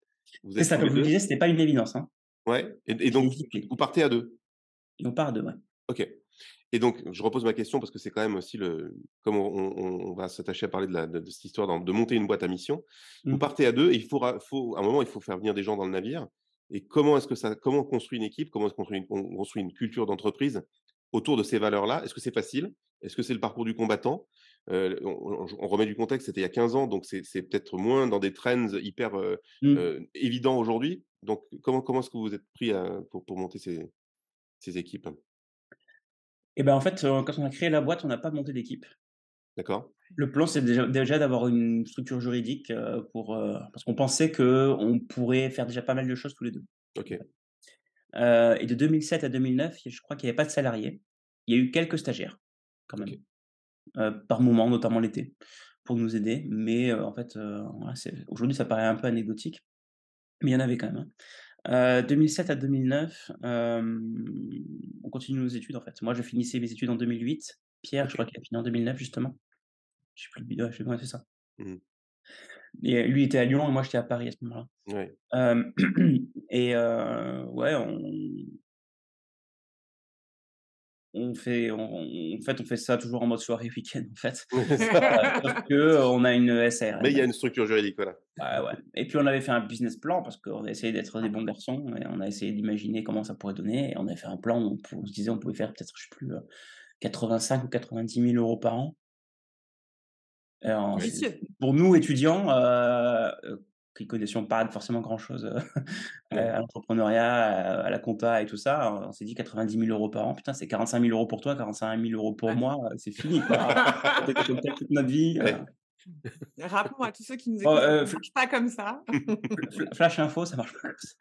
Vous C'est êtes ça, tous comme les je vous le 2. disais, c'était pas une évidence, hein. Ouais et J'ai donc hésité vous partez à 2. et on part de ouais. OK. Et donc, je repose ma question parce que c'est quand même aussi comme on va s'attacher à parler de cette histoire de monter une boîte à mission. Vous Mmh. partez à 2 et à un moment, il faut faire venir des gens dans le navire et comment on construit une équipe? Comment on construit une culture d'entreprise autour de ces valeurs-là? Est-ce que c'est facile? Est-ce que c'est le parcours du combattant? On remet du contexte, c'était il y a 15 ans, donc c'est peut-être moins dans des trends hyper, Mmh. évidents aujourd'hui. Donc comment est-ce que vous êtes pris pour monter ces équipes? Et ben, en fait, quand on a créé la boîte, on n'a pas monté d'équipe. D'accord? Le plan, c'est déjà d'avoir une structure juridique, parce qu'on pensait qu'on pourrait faire déjà pas mal de choses tous les 2. OK. Et de 2007 à 2009, je crois qu'il y avait pas de salariés. Il y a eu quelques stagiaires quand même, OK. par moment, notamment l'été, pour nous aider. Mais, en fait, voilà, aujourd'hui, ça paraît un peu anecdotique, mais il y en avait quand même, hein. 2007 à 2009, on continue nos études, en fait. Moi, je finissais mes études en 2008. Pierre, je OK. crois qu'il a fini en 2009 justement. Je sais plus, ouais, ouais, c'est ça. Mmh. Et lui était à Lyon et moi j'étais à Paris à ce moment-là. Ouais. Hem et ouais, on fait ça toujours en mode soirée week-end, en fait. C'est ça. Sauf qu'on a une Mais il y a SARL. une structure juridique, voilà. Ouais, ouais. Et puis on avait fait un business plan parce qu'on a essayé d'être des bons garçons et on a essayé d'imaginer comment ça pourrait donner et on avait fait un plan où on se disait on pouvait faire peut-être, je sais plus, 85 ou 90 000 € par an. C'est Ambitieux. pour nous étudiants, qui connaissions pas forcément grand-chose, Ouais. à l'entrepreneuriat, à la compta et tout ça, on s'est dit 90 000 € par an, putain, c'est 45 000 € pour toi, 45 000 € pour Ouais. moi, c'est fini, quoi. On était comme ça toute notre vie, Ouais. Rappelons à tous ceux qui nous Bon, écoutent que ça ne marche pas comme ça. flash info, ça marche pas comme ça.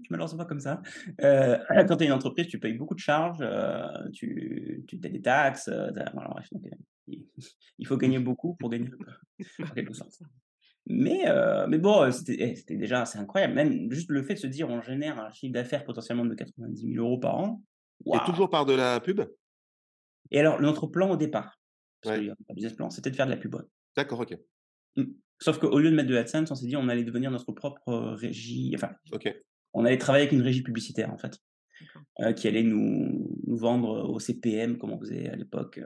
Malheureusement pas comme ça. Quand tu es une entreprise, tu payes beaucoup de charges, tu as des taxes, voilà, bref, donc il faut gagner beaucoup pour gagner peu, en quelque sorte. Mais bon, c'était déjà assez incroyable. Même juste le fait de se dire: «On génère un chiffre d'affaires potentiellement de 90 000 € par an», Et waouh! toujours par de la pub? Et alors notre plan au départ, parce qu'il Ouais. y a un business plan, c'était de faire de la pub web. D'accord, OK. Mmh. Sauf qu'au lieu de mettre de l'AdSense, on s'est dit: «On allait devenir notre propre, régie», enfin, OK. On allait travailler avec une régie publicitaire, en fait, D'accord. qui allait nous vendre au CPM, comme on faisait à l'époque,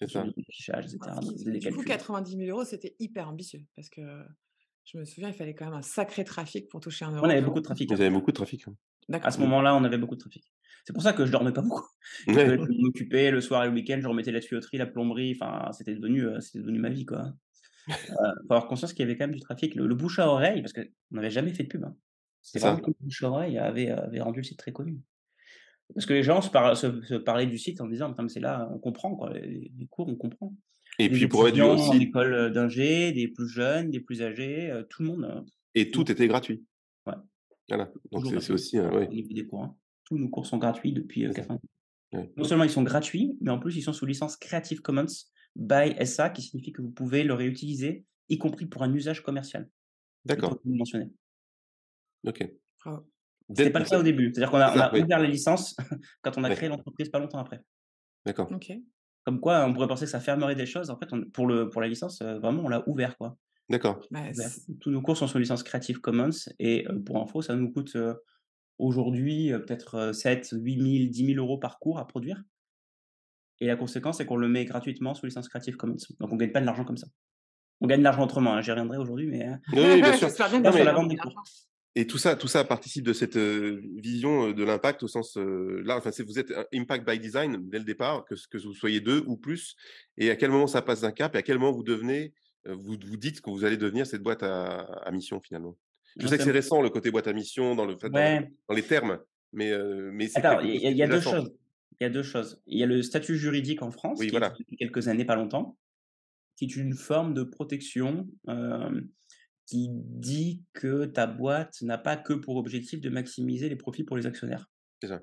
C'est sur ça. les affichages, Ah, etc. Donc, on faisait des du coup, calculs. 90 000 €, c'était hyper ambitieux parce que je me souviens, il fallait quand même un sacré trafic pour toucher 1 On euro avait pour beaucoup de trafic, Vous hein. avez beaucoup de trafic, hein. À d'accord. ce moment-là, on avait beaucoup de trafic. C'est pour ça que je dormais pas beaucoup. Il Ouais. fallait que je m'occupais le soir et le week-end, je remettais la tuyauterie, la plomberie, enfin, c'était devenu ma vie, quoi. Faut avoir conscience qu'il y avait quand même du trafic. Le bouche à oreille, parce qu'on n'avait jamais fait de pub, hein. C'est C'était vraiment ça. que le bouche à oreille avait rendu le site très connu. Parce que les gens se parlaient du site en disant: «Putain, mais c'est là, on comprend quoi, les cours, on comprend». Et Des puis pour être étudiants en aussi école, d'ingé, des plus jeunes, des plus âgés, tout le monde, et tout le monde tout était gratuit. ouais, Voilà, donc toujours c'est gratuit aussi, au ouais, niveau des cours, hein. Tous nos cours sont gratuits depuis, c'est ça. 4 ans. Ouais. Non seulement ils sont gratuits, mais en plus ils sont sous licence Creative Commons by SA, qui signifie que vous pouvez le réutiliser, y compris pour un usage commercial, le point D'accord, que vous mentionnez. OK. Bravo. C'était Dès pas le cas au début. C'est-à-dire qu'on c'est a on ça, a oui, ouvert les licences quand on a ouais, créé l'entreprise pas longtemps après. d'accord, OK. Comme quoi, on pourrait penser que ça fermerait des choses. En fait, pour la licence, vraiment, on l'a ouvert, quoi. d'accord. Bah, Ouvert. Tous nos cours sont sous licence Creative Commons et pour info, ça nous coûte, aujourd'hui, peut-être, 7 000, 8 000, 10 000 € par cours à produire et la conséquence, c'est qu'on le met gratuitement sous licence Creative Commons. Donc on gagne pas de l'argent comme ça. On gagne de l'argent autrement, hein, j'y reviendrai aujourd'hui, mais, Oui, oui, bien sûr. j'espère bien que Non tu pas sur vas la mais vente gagner des de cours. l'argent. et tout ça participe de cette, vision, de l'impact au sens, là, enfin, vous êtes un impact by design dès le départ, que vous soyez 2 ou plus et à quel moment ça passe d'un cap et à quel moment vous devenez, vous dites que vous allez devenir cette boîte à mission finalement? Je On sais que s'est c'est récent le côté boîte à mission dans le fait ouais. dans les termes, mais c'est Attends, quelque chose qui est il y a 2 sous-jacent. choses. Il y a 2 choses. Il y a le statut juridique en France Oui, qui existe voilà, depuis quelques années, pas longtemps, qui est une forme de protection, qui dit que ta boîte n'a pas que pour objectif de maximiser les profits pour les actionnaires. c'est ça.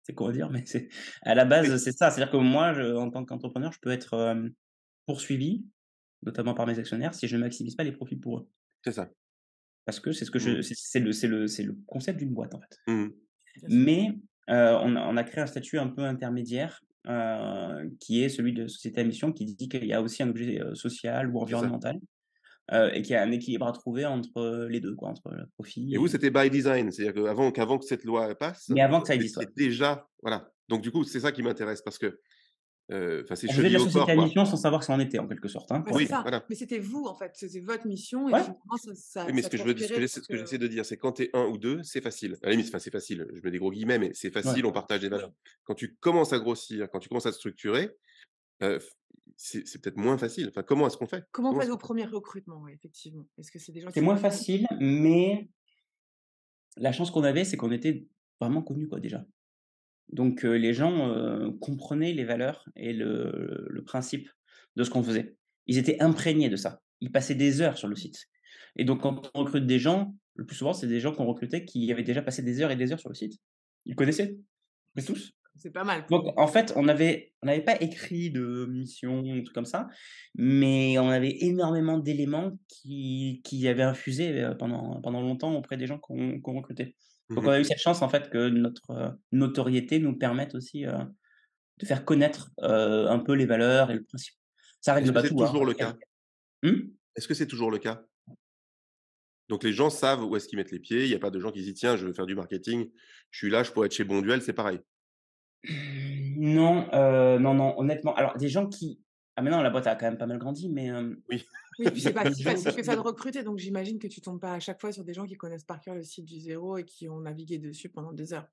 C'est con à dire, mais c'est à la base, Oui, c'est ça. C'est-à-dire que moi, en tant qu'entrepreneur, je peux être, poursuivi, notamment par mes actionnaires, si je ne maximise pas les profits pour eux. c'est ça. Parce que c'est ce que Mmh. c'est le concept d'une boîte, en fait. Mmh. Bien sûr. Mais, on a créé un statut un peu intermédiaire, qui est celui de société à mission, qui dit qu'il y a aussi un objet, social ou C'est ça. environnemental, et qu'il y a un équilibre à trouver entre, les 2 quoi, entre le Et profit vous, et c'était by design, c'est-à-dire qu'avant que cette loi passe, mais avant que ça vous existe, ouais. étiez déjà voilà. Donc du coup, c'est ça qui m'intéresse parce que, enfin, c'est On faisait de chevillé la au société corps, à quoi. mission sans savoir que ça en était, en quelque sorte, hein, Bah, pour c'est être Oui, clair. ça. voilà. Mais c'était vous, en fait, c'était votre mission et Ouais, finalement Oui, mais ça ce conspirait que pour que j'essaie de dire, c'est quand tu es 1 ou 2, c'est facile. À la limite, enfin, c'est facile, je mets des gros guillemets, mais c'est ouais. facile, on partage des valeurs. Quand tu commences à grossir, quand tu commences à te structurer, f c'est peut-être moins facile. Enfin, comment est-ce qu'on fait? comment Comment faites est-ce vos qu'on fait? premiers recrutements? Ouais, effectivement. Est-ce que c'est des gens C'est qui sont moins connus? facile, mais la chance qu'on avait, c'est qu'on était vraiment connus, quoi, déjà. Donc, les gens, comprenaient les valeurs et le principe de ce qu'on faisait. Ils étaient imprégnés de ça. Ils passaient des heures sur le site et donc quand on recrute des gens, le plus souvent, c'est des gens qu'on recrutait qui avaient déjà passé des heures et des heures sur le site. Ils connaissaient, mais tous. C'est pas mal pour Donc le en coup. fait, on n'avait pas écrit de mission, un truc comme ça, mais on avait énormément d'éléments qui avaient infusé, pendant longtemps auprès des gens qu'on recrutait. Donc on Mmh. a eu cette chance en fait que notre, notoriété nous permette aussi, de faire connaître, un peu les valeurs et le principe. Ça Est-ce règle que pas c'est tout, hein, toujours le cas? mmh? Est-ce que c'est toujours le cas? Donc les gens savent où est-ce qu'ils mettent les pieds, il y a pas de gens qui se disent: «Tiens, je veux faire du marketing, je suis là, je pourrais être chez Bonduelle», c'est pareil? Non, non, non, honnêtement, alors des gens qui ah maintenant la boîte a quand même pas mal grandi, mais, Oui. Oui, puis c'est pas des si gens facile que ça de qui recruter, donc j'imagine que tu tombes pas à chaque fois sur des gens qui connaissent par cœur le site du zéro et qui ont navigué dessus pendant des heures.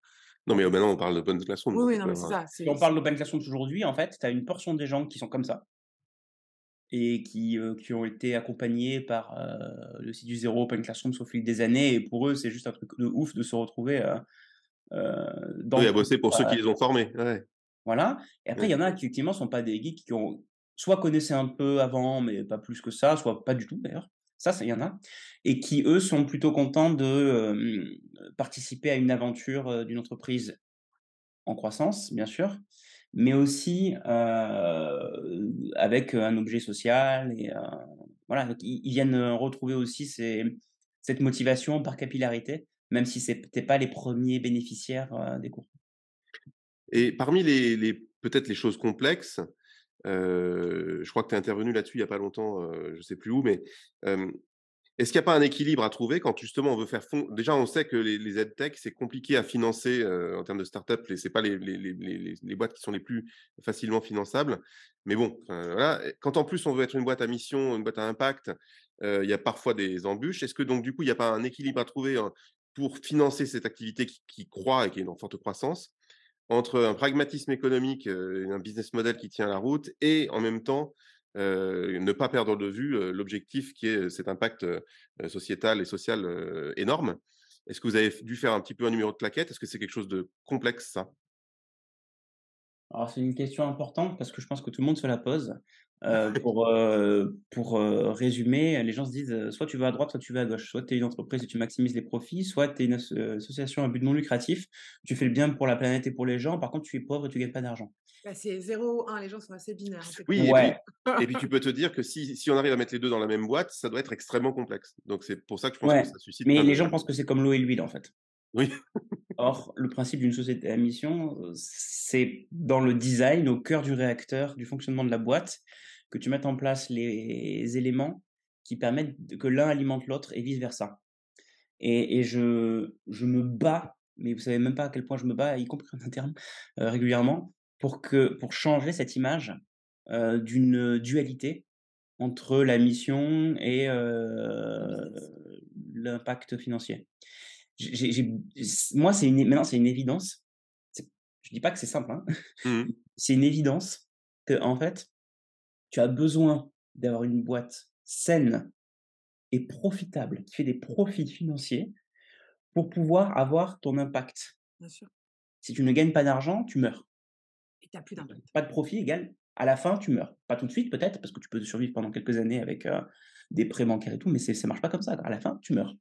Non, mais Donc maintenant on parle d'open classroom, oui, donc oui, on non, peut mais c'est avoir ça, si on parle d'open classroom aujourd'hui, en fait, tu as une portion des gens qui sont comme ça et qui ont été accompagnés par, le site du zéro Open Classrooms au fil des années et pour eux, c'est juste un truc de ouf de se retrouver, dans oui, le à bosser pour ceux qui couloir, les ont formés, ouais, voilà et après il ouais. y en a qui effectivement sont pas des geeks qui ont soit connaissaient un peu avant, mais pas plus que ça, soit pas du tout d'ailleurs. Ça, il y en a et qui eux sont plutôt contents de, participer à une aventure, d'une entreprise en croissance, bien sûr, mais aussi, avec, un objet social et voilà, donc ils viennent, retrouver aussi cette motivation par capillarité, même si c'était pas les premiers bénéficiaires, des cours. Et parmi les peut-être les choses complexes, je crois que tu es intervenu là-dessus il y a pas longtemps, je sais plus où, mais hem, Est-ce qu'il n'y a pas un équilibre à trouver quand justement on veut faire fond déjà on sait que les EdTech, c'est compliqué à financer, en termes de start-up, c'est pas les boîtes qui sont les plus facilement finançables. Mais bon, voilà, et quand en plus on veut être une boîte à mission, une boîte à impact, il y a parfois des embûches. Est-ce que donc du coup, il n'y a pas un équilibre à trouver, pour financer cette activité qui croît et qui est en forte croissance, entre un pragmatisme économique, et un business model qui tient la route et en même temps, ne pas perdre de vue, l'objectif qui est, cet impact, sociétal et social, énorme. Est-ce que vous avez dû faire un petit peu un numéro de claquette? Est-ce que c'est quelque chose de complexe ça? Alors, c'est une question importante parce que je pense que tout le monde se la pose. Résumer, les gens se disent, soit tu vas à droite, soit tu vas à gauche. Soit tu es une entreprise et tu maximises les profits, soit tu es une association à but non lucratif, tu fais le bien pour la planète et pour les gens, par contre tu es pauvre et tu gagnes pas d'argent. Bah, c'est 0 ou 1, les gens sont assez binaires, Oui effectivement. Ouais, et puis tu peux te dire que si on arrive à mettre les 2 dans la même boîte, ça doit être extrêmement complexe. Donc c'est pour ça que je pense que ouais, ça suscite mais plein les de gens pensent que c'est comme l'eau et l'huile, en fait. oui. Or, le principe d'une société à mission, c'est dans le design, au cœur du réacteur, du fonctionnement de la boîte, que tu mettes en place les éléments qui permettent que l'un alimente l'autre et vice versa. Et je me bats, mais vous savez même pas à quel point je me bats, y compris en interne, régulièrement, pour changer cette image, d'une dualité entre la mission et l'impact financier. Moi, maintenant, c'est une évidence. Je dis pas que c'est simple, hein. Mmh. C'est une évidence que en fait, tu as besoin d'avoir une boîte saine et profitable, qui fait des profits financiers pour pouvoir avoir ton impact. Bien sûr. Si tu ne gagnes pas d'argent, tu meurs. Et tu as plus d'impact. Pas de profit égale à la fin, tu meurs. Pas tout de suite peut-être, parce que tu peux survivre pendant quelques années avec, des prêts bancaires et tout, mais ça marche pas comme ça. À la fin, tu meurs.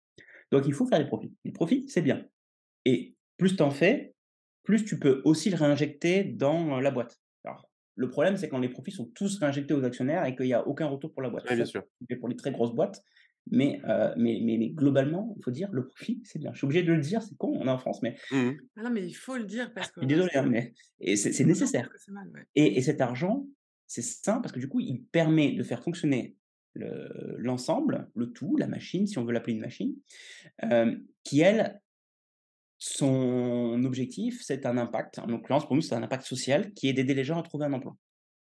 Donc il faut faire des profits. Les profits, c'est bien et plus tu en fais, plus tu peux aussi le réinjecter dans, la boîte. Alors, le problème, c'est quand les profits sont tous réinjectés aux actionnaires et qu'il y a aucun retour pour la boîte. Oui, bien Ça, sûr. c'est pour les très grosses boîtes, mais globalement, il faut dire le profit, c'est bien. Je suis obligé de le dire, c'est con, on est en France, mais Mmh. Ah non, mais il faut le dire parce que je suis désolé, hein, sinon mais c'est les gens pensent nécessaire. que c'est mal, ouais. Et cet argent, c'est sain parce que du coup, il permet de faire fonctionner l'ensemble, le tout, la machine, si on veut l'appeler une machine, qui elle, son objectif, c'est un impact. En l'occurrence, pour nous, c'est un impact social qui est d'aider les gens à trouver un emploi.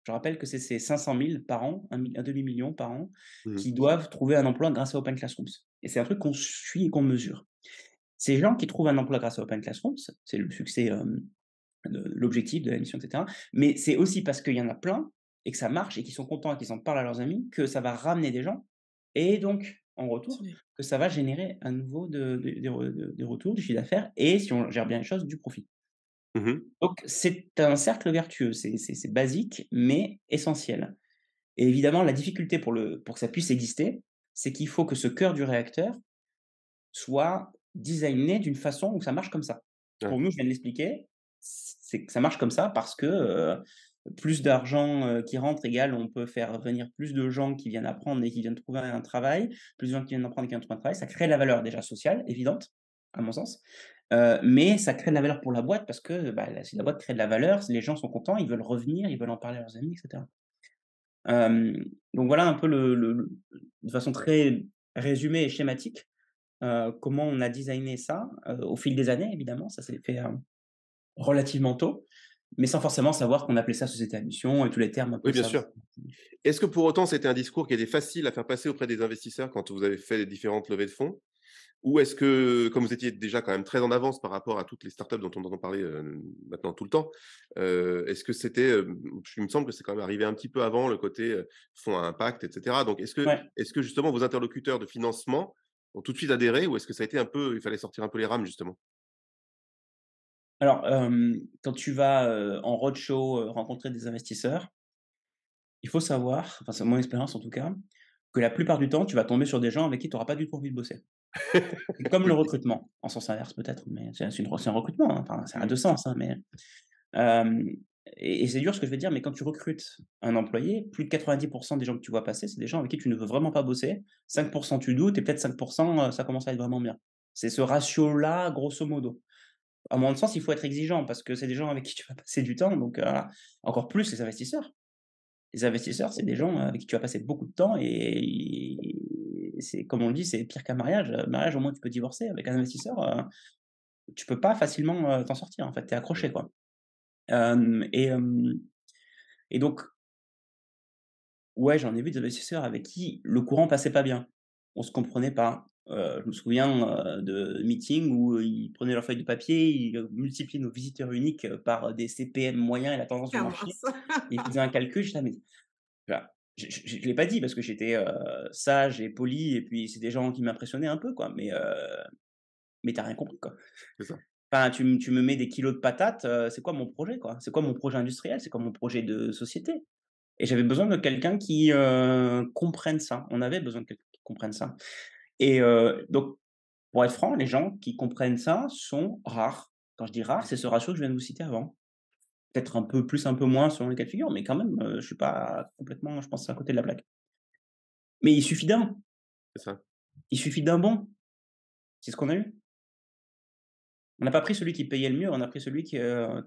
Je rappelle que c'est ces 500 000 par an, un demi-million par an, Mmh. qui doivent trouver un emploi grâce à Open Classrooms. Et c'est un truc qu'on suit et qu'on mesure. Ces gens qui trouvent un emploi grâce à Open Classrooms, c'est le succès, l'objectif de la mission, etc. Mais c'est aussi parce qu'il y en a plein et que ça marche et qu'ils sont contents et qu'ils en parlent à leurs amis, que ça va ramener des gens et donc, en retour, Continuez. que ça va générer à nouveau des retours, du chiffre d'affaires et si on gère bien les choses, du profit. Mmh mh. Donc c'est un cercle vertueux, c'est basique mais essentiel et évidemment la difficulté pour que ça puisse exister, c'est qu'il faut que ce cœur du réacteur soit designé d'une façon où ça marche comme ça. Ouais. Pour nous, je viens de l'expliquer, c'est que ça marche comme ça parce que, plus d'argent, qui rentre égale on peut faire venir plus de gens qui viennent apprendre et qui viennent trouver un travail, plus de gens qui viennent apprendre et qui viennent trouver un travail, ça crée de la valeur déjà sociale, évidente, à mon sens, mais ça crée de la valeur pour la boîte parce que, bah, si la boîte crée de la valeur, les gens sont contents, ils veulent revenir, ils veulent en parler à leurs amis et cetera. Donc voilà un peu de façon très résumée et schématique, comment on a designé ça, au fil des années évidemment, ça s'est fait, relativement tôt, mais sans forcément savoir qu'on appelait ça société à mission et tous les termes un peu Oui, bien savants. sûr. Est-ce que pour autant c'était un discours qui était facile à faire passer auprès des investisseurs quand vous avez fait les différentes levées de fonds? Ou est-ce que, comme vous étiez déjà quand même très en avance par rapport à toutes les startups dont on entend parler, maintenant tout le temps, est-ce que c'était, il me semble que c'est quand même arrivé un petit peu avant le côté, fonds à impact et cetera. Donc Ouais. est-ce que justement vos interlocuteurs de financement ont tout de suite adhéré ou est-ce que ça a été un peu il fallait sortir un peu les rames justement? Alors, quand tu vas, en roadshow, rencontrer des investisseurs, il faut savoir, enfin c'est mon expérience en tout cas, que la plupart du temps, tu vas tomber sur des gens avec qui tu auras pas du tout envie de bosser. C'est comme le Oui. recrutement, en sens inverse peut-être, mais c'est un recrutement, hein, enfin ça a Mmh. 2 sens, hein, mais hem et c'est dur ce que je vais dire, mais quand tu recrutes un employé, plus de 90 des gens que tu vois passer, c'est des gens avec qui tu ne veux vraiment pas bosser. 5 tu doutes et peut-être 5 ça commence à être vraiment bien. C'est ce ratio-là, grosso modo. À mon sens, il faut être exigeant parce que c'est des gens avec qui tu vas passer du temps, donc encore plus les investisseurs. Les investisseurs, c'est des gens avec qui tu vas passer beaucoup de temps et c'est comme on le dit, c'est pire qu'un mariage. Mariage, au moins, tu peux divorcer. Avec un investisseur, tu peux pas facilement, t'en sortir, en fait. Tu es accroché, quoi. Hem et hem et donc, ouais, j'en ai vu des investisseurs avec qui le courant passait pas bien. On se comprenait pas. Je me souviens, de meetings où, ils prenaient leur feuille de papier, ils, multipliaient nos visiteurs uniques, par des CPM moyens et la tendance du Ah marché. mince. Et ils faisaient un calcul, j'étais là: «Mais» voilà, je l'ai pas dit parce que j'étais, sage et poli et puis c'est des gens qui m'impressionnaient un peu, quoi, mais tu rien compris, quoi. C'est ça. Enfin, tu me mets des kilos de patates, c'est quoi mon projet, quoi? C'est quoi mon projet industriel? C'est quoi mon projet de société? Et j'avais besoin de quelqu'un qui, comprenne ça. On avait besoin de quelqu'un qui comprenne ça. Et donc, pour être franc, les gens qui comprennent ça sont rares. Quand je dis rares, c'est ce ratio que je viens de vous citer avant. Peut-être un peu plus, un peu moins selon les cas de figure, mais quand même, je suis pas complètement, je pense, à côté de la plaque. Mais il suffit d'un. C'est ça. Il suffit d'un bon. C'est ce qu'on a eu. On n'a pas pris celui qui payait le mieux, on a pris celui qui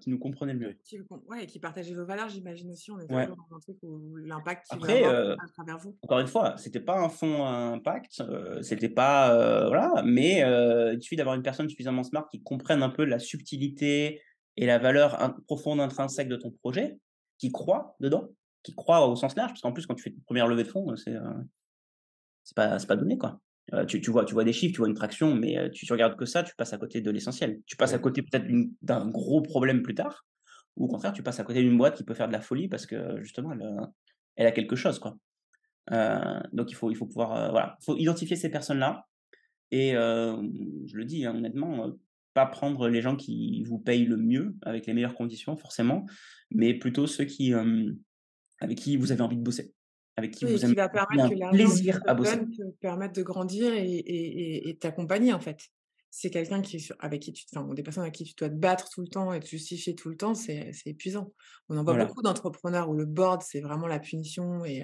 nous comprenait le mieux. Ouais, et qui partageait vos valeurs, j'imagine aussi. On est Ouais. toujours dans un truc où l'impact qu'il va Après, avoir à travers vous. encore une fois, c'était pas un fonds à impact, c'était pas, voilà, mais il suffit d'avoir une personne suffisamment smart qui comprenne un peu la subtilité et la valeur profonde intrinsèque de ton projet, qui croit dedans, qui croit au sens large, parce qu'en plus, quand tu fais une première levée de fonds, c'est pas donné, quoi. Tu vois des chiffres, tu vois une traction, mais tu regardes que ça, tu passes à côté de l'essentiel. Tu passes à Ouais. côté peut-être d'un gros problème plus tard, ou au contraire, tu passes à côté d'une boîte qui peut faire de la folie parce que justement, elle a quelque chose, quoi. Donc il faut pouvoir, voilà, il faut identifier ces personnes-là et je le dis, hein, honnêtement, pas prendre les gens qui vous payent le mieux, avec les meilleures conditions forcément, mais plutôt ceux avec qui vous avez envie de bosser, avec qui Oui, et vous qui avez va pris permettre un que l'argent qu'il plaisir te à bosser. donne te permette de grandir et t'accompagner, en fait. C'est quelqu'un avec qui enfin, des personnes avec qui tu dois te battre tout le temps et te justifier tout le temps, c'est épuisant. On en voit Voilà, beaucoup d'entrepreneurs où le board, c'est vraiment la punition et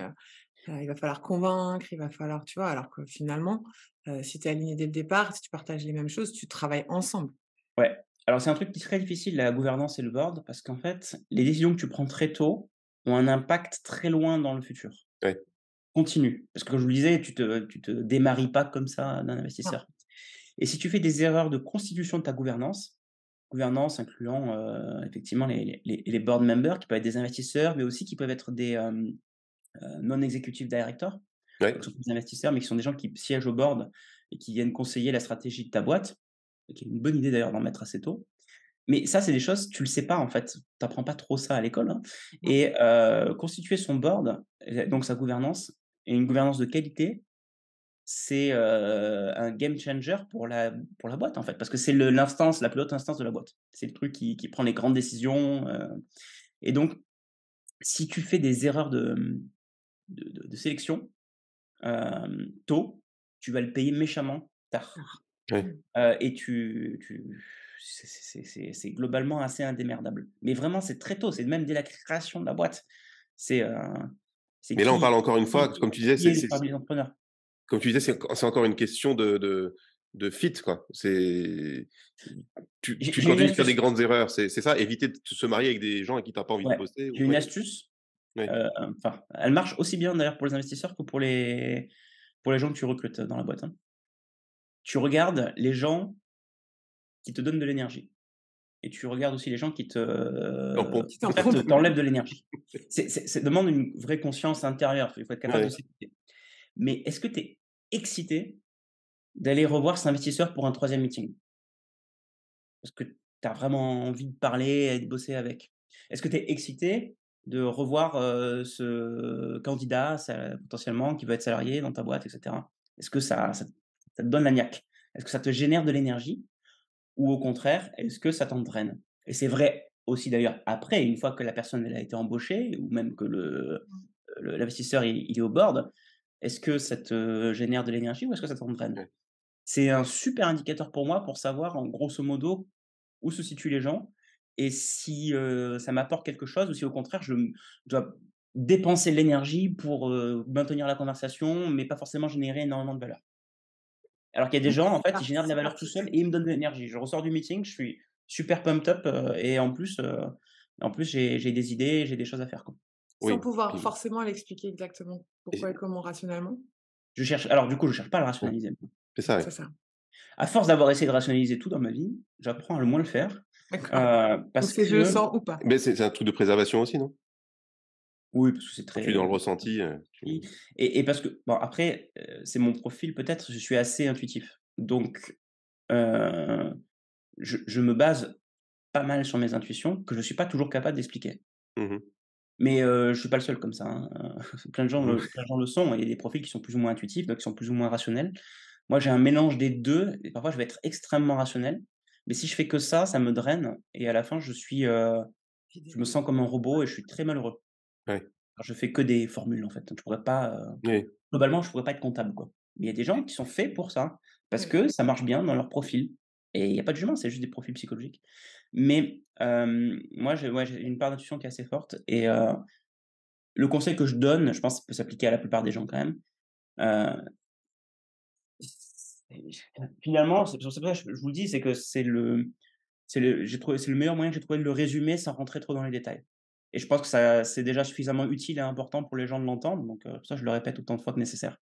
il va falloir convaincre, il va falloir tu vois? Alors que finalement, si tu es aligné dès le départ, si tu partages les mêmes choses, tu travailles ensemble. ouais. Alors c'est un truc qui est très difficile, la gouvernance et le board, parce qu'en fait, les décisions que tu prends très tôt ont un impact très loin dans le futur. Ouais. Continue, parce que comme je vous le disais, tu te démaries pas comme ça d'un Non. investisseur. Et si tu fais des erreurs de constitution de ta gouvernance incluant, effectivement les board members qui peuvent être des investisseurs, mais aussi qui peuvent être des, non-executive directors. Ouais. Donc ce sont des investisseurs, mais qui sont des gens qui siègent au board et qui viennent conseiller la stratégie de ta boîte, et qui est une bonne idée d'ailleurs d'en mettre assez tôt. Mais ça, c'est des choses, tu le sais pas en fait, tu apprends pas trop ça à l'école, hein. Mmh. Et constituer son board, donc sa gouvernance et une gouvernance de qualité, c'est, un game changer pour la boîte, en fait, parce que c'est l'instance, la plus haute instance de la boîte. C'est le truc qui prend les grandes décisions, et donc si tu fais des erreurs de sélection, tôt, tu vas le payer méchamment tard, Ouais. Mmh. et c'est globalement assez indémerdable. Mais vraiment, c'est très tôt, c'est même dès la création de la boîte. C'est, heu, c'est Mais là, on parle encore une fois, qui comme tu disais, qui est les premiers entrepreneurs. comme tu disais, c'est encore une question de fit, quoi. Tu J'ai une continues de faire des astuce. grandes erreurs, c'est ça, éviter de se marier avec des gens avec qui tu as pas envie de Ouais, bosser j'ai ou une ouais, astuce, ouais, enfin, elle marche aussi bien d'ailleurs pour les investisseurs que pour les gens que tu recrutes dans la boîte, hein. Tu regardes les gens qui te donnent de l'énergie et tu regardes aussi les gens qui en pompe. Qui t'en en fait, prends. t'enlèvent de l'énergie. Ça demande une vraie conscience intérieure, il faut être capable de Ouais. s'écouter. Mais est-ce que tu es excité d'aller revoir cet investisseur pour un 3e meeting? Parce que tu as vraiment envie de parler et de bosser avec? Est-ce que tu es excité de revoir, ce candidat potentiellement qui veut être salarié dans ta boîte et cetera? Est-ce que ça te donne la niaque? Est-ce que ça te génère de l'énergie? Ou au contraire, est-ce que ça t'en draine? Et c'est vrai aussi d'ailleurs après, une fois que la personne elle a été embauchée ou même que l'investisseur il est au board, est-ce que ça te génère de l'énergie ou est-ce que ça t'en draine? Ouais. C'est un super indicateur pour moi pour savoir en grosso modo où se situent les gens et si, ça m'apporte quelque chose ou si au contraire je dois dépenser de l'énergie pour, maintenir la conversation, mais pas forcément générer énormément de valeur. Alors qu'il y a des gens, en fait, ils génèrent de la C'est valeur tout pratique. seuls et ils me donnent de l'énergie. Je ressors du meeting, je suis super pumped up, et en plus j'ai des idées, j'ai des choses à faire, quoi. Sans Oui, pouvoir puis forcément l'expliquer exactement pourquoi et et comment rationnellement. Alors du coup, je cherche pas à le Mmh. rationaliser. C'est ça, C'est ouais. ça. À force d'avoir essayé de rationaliser tout dans ma vie, j'apprends à le moins le faire, D'accord. Donc parce c'est je le que sens ou pas. Mais c'est un truc de préservation aussi, non? oui, parce que c'est Quand tu es dans très le ressenti, tu oui et parce que bon après, c'est mon profil peut-être, je suis assez intuitif. Donc, heu, je me base pas mal sur mes intuitions que je suis pas toujours capable d'expliquer. mmh mh. Mais, je suis pas le seul comme ça, hein, plein de gens Mmh. plein de gens le sont. Il y a des profils qui sont plus ou moins intuitifs, d'autres qui sont plus ou moins rationnels. Moi, j'ai un mélange des 2 et parfois je vais être extrêmement rationnel, mais si je fais que ça me draine et à la fin je me sens comme un robot et je suis très malheureux. Ouais. Alors je fais que des formules en fait, je pourrais pas, Oui. globalement, je pourrais pas être comptable, quoi. Mais il y a des gens qui sont faits pour ça, parce Oui. que ça marche bien dans leur profil et il y a pas de jugement, c'est juste des profils psychologiques. Mais, moi j'ai une part d'intuition qui est assez forte et le conseil que je donne, je pense que ça peut s'appliquer à la plupart des gens quand même, heu, finalement, c'est pour ça que je vous le dis, c'est que c'est le meilleur moyen que j'ai trouvé de le résumer sans rentrer trop dans les détails. Et je pense que ça c'est déjà suffisamment utile et important pour les gens de l'entendre, donc pour ça je le répète autant de fois que nécessaire.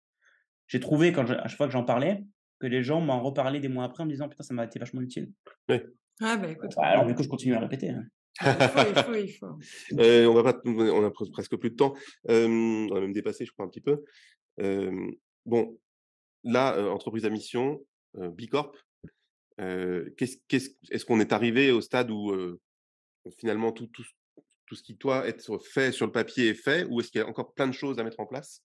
J'ai trouvé à chaque fois que j'en parlais, que les gens m'en reparlaient des mois après en me disant: «Putain, ça m'a été vachement utile». Oui. Ah bah écoute, Bah, alors du coup, je continue à répéter, hein. bah, il faut. On va pas on a presque plus de temps. On a même dépassé, je crois, un petit peu. Bon, là, entreprise à mission, B Corp, est-ce qu'on est arrivé au stade où, finalement tout ce qui doit être fait sur le papier est fait? Ou est-ce qu'il y a encore plein de choses à mettre en place?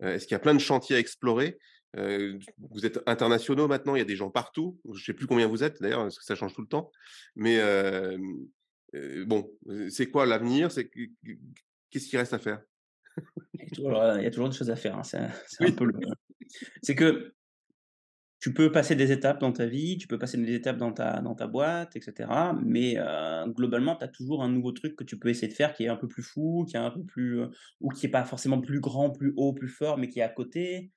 Est-ce qu'il y a plein de chantiers à explorer? Vous êtes internationaux maintenant, il y a des gens partout. Je ne sais plus combien vous êtes d'ailleurs, parce que ça change tout le temps. Mais, bon, c'est quoi l'avenir? Qu'est-ce qui reste à faire? Il y a toujours des choses à faire, hein. C'est un Oui. peu le c'est que tu peux passer des étapes dans ta vie, tu peux passer des étapes dans ta boîte et cetera, mais globalement, tu as toujours un nouveau truc que tu peux essayer de faire qui est un peu plus fou, qui est un peu plus, ou qui est pas forcément plus grand, plus haut, plus fort, mais qui est à côté,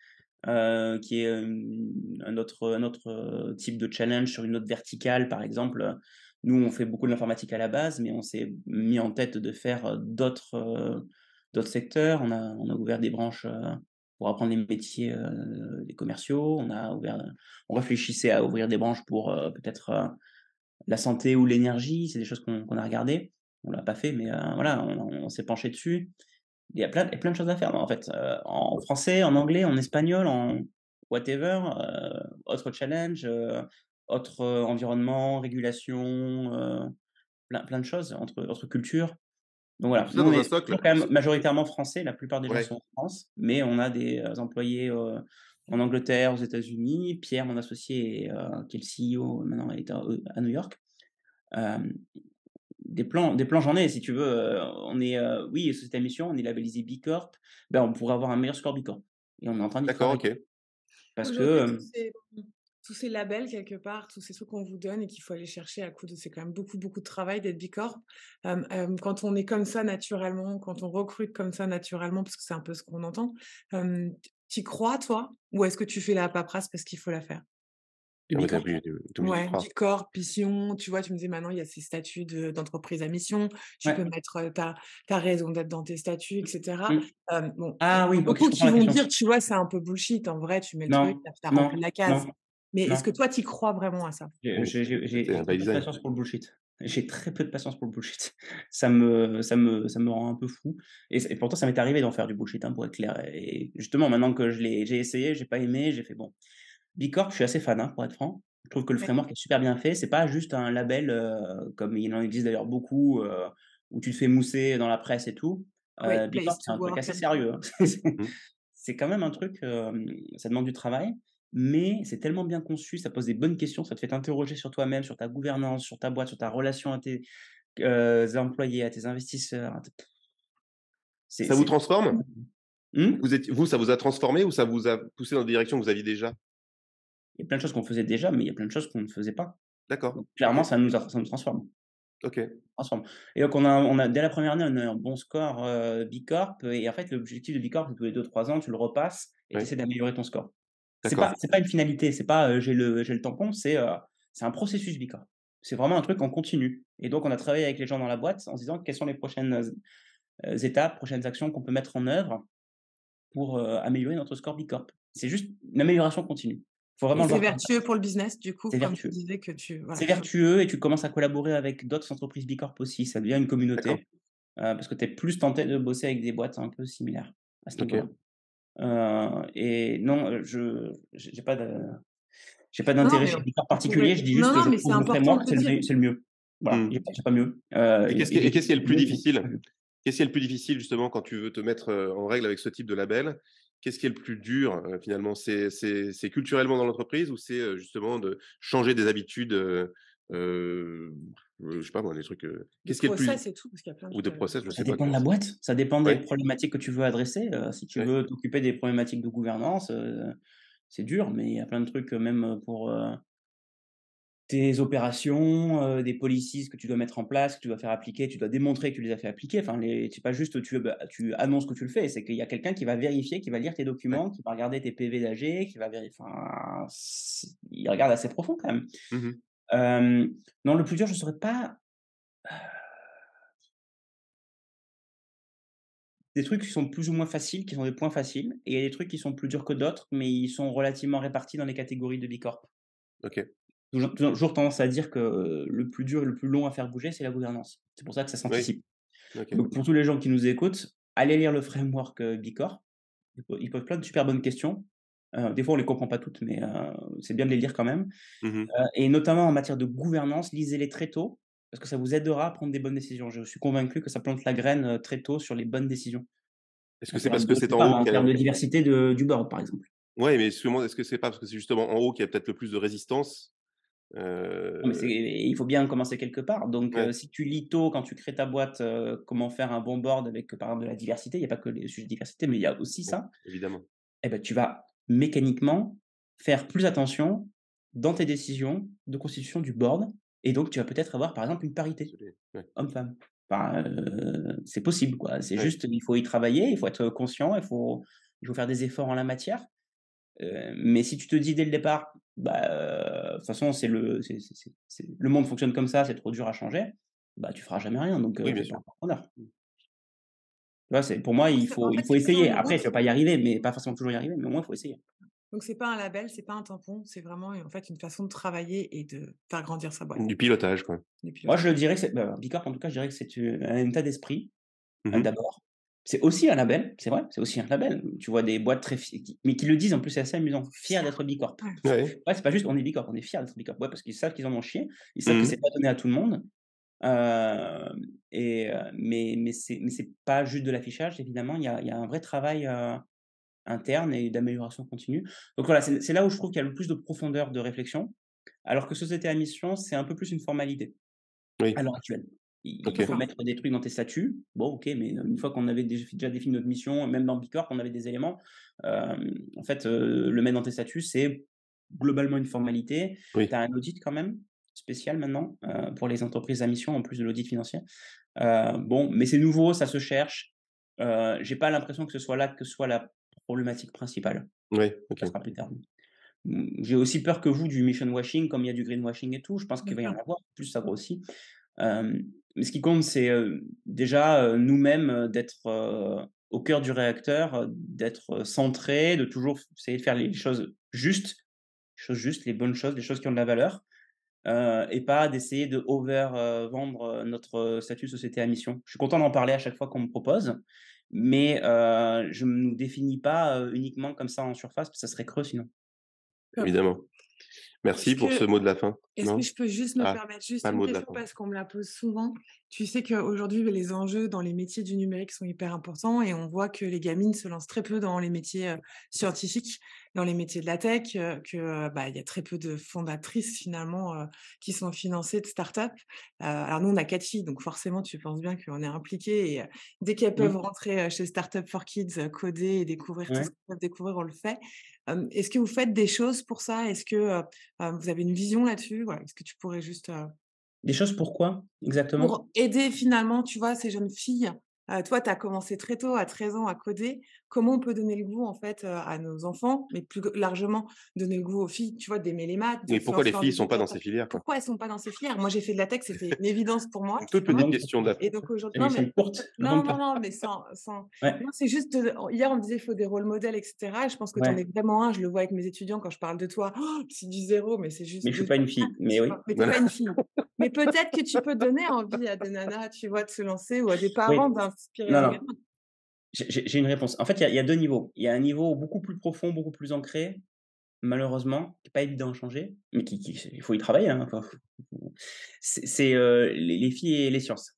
qui est, un autre, type de challenge sur une autre verticale. Par exemple, nous, on fait beaucoup de l'informatique à la base, mais on s'est mis en tête de faire, d'autres secteurs. On a ouvert des branches, pour apprendre les métiers, des commerciaux. On réfléchissait à ouvrir des branches pour, peut-être, la santé ou l'énergie. C'est des choses qu'on a regardées. On l'a pas fait, mais, voilà, on s'est penché dessus. Il y a plein de choses à faire, en fait, en français, en anglais, en espagnol, en whatever, autre challenge, autre, environnement, régulation, plein de choses entre cultures. Donc Et voilà, tout nous ça on dans un est socle? toujours quand même majoritairement français, la plupart des gens Ouais, sont en France, mais on a des, employés, en Angleterre, aux États-Unis. Pierre, mon associé, qui est le CEO maintenant, est à New York. Hem, des plans, j'en ai si tu veux, oui, société à mission, on est labellisé B Corp. Ben, on pourrait avoir un meilleur score B Corp et on est en train d'y d'accord, travailler OK. parce Aujourd'hui, que, tous ces labels quelque part, tous ces trucs qu'on vous donne et qu'il faut aller chercher à coup de c'est quand même beaucoup, beaucoup de travail d'être bicorp. Quand on est comme ça naturellement, quand on recrute comme ça naturellement, parce que c'est un peu ce qu'on entend, tu crois toi? Ou est-ce que tu fais la paperasse parce qu'il faut la faire? Le Ah bah, tu bicorp? obligé d'y Ouais, croire. bicorp, mission, tu vois? Tu me disais maintenant il y a ces statuts d'entreprise à mission, tu peux ouais, mettre, ta raison d'être dans tes statuts et cetera. mmh. Bon, il Ah y en oui, a OK, je beaucoup comprends qui la vont question. dire: «Tu vois, c'est un peu bullshit, en vrai, tu mets le truc, Non, tu as non, rempli la case». non, Mais est-ce non. que toi, tu y crois vraiment à ça? Oui, c'était J'ai un très by peu de design. patience pour le bullshit. J'ai très peu de patience pour le bullshit. Ça me rend un peu fou et pourtant ça m'est arrivé d'en faire du bullshit, hein, pour être clair et justement maintenant que j'ai essayé, j'ai pas aimé, j'ai fait: «Bon». Bicorp, je suis assez fan, hein, pour être franc. Je trouve que le Ouais, framework est super bien fait. C'est pas juste un label, comme il en existe d'ailleurs beaucoup, où tu te fais mousser dans la presse et tout. Great Bicorp, place c'est to un truc work assez and tout. sérieux, hein. Mmh. C'est quand même un truc, ça demande du travail, mais c'est tellement bien conçu, ça pose des bonnes questions, ça te fait t'interroger sur toi-même, sur ta gouvernance, sur ta boîte, sur ta relation à tes, employés, à tes investisseurs, à t Ça vous c'est transforme? mmh? Ça vous a transformé ou ça vous a poussé dans des directions que vous aviez déjà? Il y a plein de choses qu'on faisait déjà, mais il y a plein de choses qu'on ne faisait pas. D'accord, Donc OK, clairement, ça nous transforme. OK. Transforme. Et donc on a dès la première année, on a eu un bon score, B Corp et en fait, l'objectif de B Corp, c'est tous les 2-3 ans, tu le repasses et tu Ouais, essaies d'améliorer ton score. d'accord. C'est pas une finalité, c'est pas, j'ai le tampon, c'est un processus B Corp. C'est vraiment un truc en continu et donc on a travaillé avec les gens dans la boîte en se disant: «Quelles sont les prochaines, étapes, prochaines actions qu'on peut mettre en œuvre pour améliorer notre score Bicorp. C'est juste une amélioration continue. Il faut Et vraiment le c'est voir comme ça. vertueux pour le business, du coup, C'est comme tu vertueux. disais que tu voilà, C'est vertueux et tu commences à collaborer avec d'autres entreprises Bicorp aussi. Ça devient une D'accord. communauté parce que tu es plus tenté de bosser avec des boîtes un peu similaires à ce Ok. niveau-là. Et non, je j'ai pas de j'ai pas non, non, d'intérêt mais chez Bicorp on pourrait particulier. Je dis non, juste que non, je mais c'est trouve le important de framework, te dire. c'est le mieux. Voilà, Hmm. j'ai pas mieux. Et qu'est-ce qui est le plus mieux, difficile? Qu'est-ce qui est le plus difficile justement quand tu veux te mettre en règle avec ce type de label? Qu'est-ce qui est le plus dur finalement? C'est culturellement dans l'entreprise ou c'est justement de changer des habitudes, je sais pas moi, des trucs. De Qu'est-ce qui est le plus process et tout, parce qu'il y a plein de ou de trucs avec le process, je Ça sais pas dépend de comment la c'est. boîte, ça dépend des Ouais, problématiques que tu veux adresser. Si tu ouais, veux t'occuper des problématiques de gouvernance, c'est dur, mais il y a plein de trucs, même pour tes opérations, des policies que tu dois mettre en place, que tu dois faire appliquer, tu dois démontrer que tu les as fait appliquer. Enfin, c'est pas juste tu annonces que tu le fais, c'est qu'il y a quelqu'un qui va vérifier, qui va lire tes ouais. documents, qui va regarder tes PV d'AG, qui va vérifier. Enfin, il regarde assez profond quand même. Mhm. Non, le plus dur, je ne saurais pas. Des trucs qui sont plus ou moins faciles, qui sont des points faciles, et il y a des trucs qui sont plus durs que d'autres, mais ils sont relativement répartis dans les catégories de Bicorp. Ok, Toujours tendance à dire que le plus dur et le plus long à faire bouger, c'est la gouvernance. C'est pour ça que ça oui, s'anticipe. ok, Donc pour tous les gens qui nous écoutent, allez lire le framework Bicorp. Ils posent plein de super bonnes questions. Des fois, on les comprend pas toutes, mais c'est bien de les lire quand même. Mhm. Et notamment en matière de gouvernance, lisez-les très tôt, parce que ça vous aidera à prendre des bonnes décisions. Je suis convaincu que ça plante la graine très tôt sur les bonnes décisions. Est-ce que En c'est termes parce que de, je c'est sais en pas haut moi, en qu'il y a... termes de diversité du board, par exemple. Ouais, mais excuse-moi, est-ce que c'est pas parce que c'est justement en haut qu'il y a peut-être le plus de résistance? Non, mais il faut bien commencer quelque part. Donc, Ouais, si tu lis tôt, quand tu crées ta boîte, comment faire un bon board avec, par exemple, de la diversité, il n'y a pas que les sujets de diversité, mais il y a aussi ouais, ça. évidemment. Eh ben, tu vas mécaniquement faire plus attention dans tes décisions de constitution du board. Et donc, tu vas peut-être avoir, par exemple, une parité Ouais, homme-femme. Enfin, c'est possible, quoi. C'est ouais. juste, il faut y travailler, il faut être conscient, il faut faire des efforts en la matière. Mais si tu te dis dès le départ, bah, de toute façon, le monde fonctionne comme ça, c'est trop dur à changer, bah, tu feras jamais rien, donc Oui, bien fais pas sûr. entrepreneur. Mmh. Tu vois, pour moi, Donc il c'est en faut fait, il faut c'est plutôt essayer. une Après, tu route. vas pas y arriver, mais pas forcément toujours y arriver, mais au moins, il faut essayer. Donc c'est pas un label, c'est pas un tampon, c'est vraiment, en fait, une façon de travailler et de faire grandir sa boîte Du pilotage, quoi. et Moi, je pilotage. dirais que Bicorp, en tout cas, je dirais que c'est un état d'esprit, Mmh. d'abord. C'est aussi un label, c'est vrai, c'est aussi un label. Tu vois des boîtes très mais qui le disent, en plus, c'est assez amusant, fiers Fier. d'être Bicorp. Ouais. Ouais. Ouais, c'est pas juste on est Bicorp, on est fiers d'être Bicorp. Ouais, parce qu'ils savent qu'ils en ont chié, ils savent que Mmh. c'est pas donné à tout le monde. Mais c'est pas juste de l'affichage, évidemment, il y a un vrai travail, interne et d'amélioration continue. Donc voilà, c'est là où je trouve qu'il y a le plus de profondeur de réflexion, alors que société à mission, c'est un peu plus une formalité, à Oui, l'heure actuelle. Il faut OK. D'accord. mettre des trucs dans tes statuts, bon OK, mais une fois qu'on avait déjà défini notre mission, même dans Bicorp, on avait des éléments, en fait, le mettre dans tes statuts, c'est globalement une formalité. Tu Oui, as un audit quand même, spécial maintenant, pour les entreprises à mission, en plus de l'audit financier. Bon, mais c'est nouveau, ça se cherche. J'ai pas l'impression que ce soit là que soit la problématique principale. oui, OK. Ça sera plus tard. J'ai aussi peur que vous du mission washing, comme il y a du greenwashing et tout. Je pense Bien qu'il va y en sûr. avoir, plus ça grossit. Mais ce qui compte, c'est, déjà, nous-mêmes, d'être, au cœur du réacteur, d'être, centrés, de toujours essayer de faire les choses justes, les bonnes choses, les choses qui ont de la valeur, et pas d'essayer de vendre, notre, statut de société à mission. Je suis content d'en parler à chaque fois qu'on me propose, mais je ne nous définis pas, uniquement comme ça en surface, parce que ça serait creux sinon. Top. Évidemment. Est-ce Merci pour ce que mot de la fin. Est-ce que Non? je peux juste me Ah, permettre juste pas le une mot de la question fin. parce qu'on me la pose souvent? Tu sais qu'aujourd'hui, les enjeux dans les métiers du numérique sont hyper importants et on voit que les gamines se lancent très peu dans les métiers, scientifiques, dans les métiers de la tech, bah, il y a très peu de fondatrices finalement, qui sont financées de start-up. Alors nous, on a 4 filles, donc forcément, tu penses bien qu'on est impliqués et dès qu'elles Mmh, peuvent rentrer, chez Startup for Kids, coder et découvrir tout ce ouais. qu'elles peuvent découvrir, on le fait. Est-ce que vous faites des choses pour ça? Est-ce que, vous avez une vision là-dessus? Voilà, est-ce que tu pourrais juste, Des choses pourquoi exactement? pour aider finalement, tu vois, ces jeunes filles, Toi, tu as commencé très tôt, à 13 ans, à coder. Comment on peut donner le goût, en fait, à nos enfants, mais plus largement, donner le goût aux filles, tu vois, d'aimer les maths, de Et se pourquoi les lancer dans filles des sont pas dans études. ces filières, quoi? Pourquoi elles sont pas dans ces filières? Moi, j'ai fait de la tech, c'était une évidence pour moi, Une toute tu vois? petite Donc, question Et donc aujourd'hui j'ai non, fait mais une courte, non, grande non, part. non, mais sans Ouais, non, c'est juste, hier, on me disait: «Il faut des rôles modèles» et cetera et je pense que tu en ouais, es vraiment un. Je le vois avec mes étudiants quand je parle de toi. C'est du zéro, mais c'est mais juste je suis 2 pas une sur 4, fille, mais tu oui. vois? Mais tu es Voilà. pas une fille. Mais peut-être que tu peux donner envie à des nanas, tu vois, de se lancer ou à des parents Oui, d'inspirer non, leurs non, gamins. j'ai une réponse. En fait, il y a 2 niveaux. Il y a un niveau beaucoup plus profond, beaucoup plus ancré, malheureusement, qui est pas évident à changer, mais qui il faut y travailler, hein, c'est les filles et les sciences.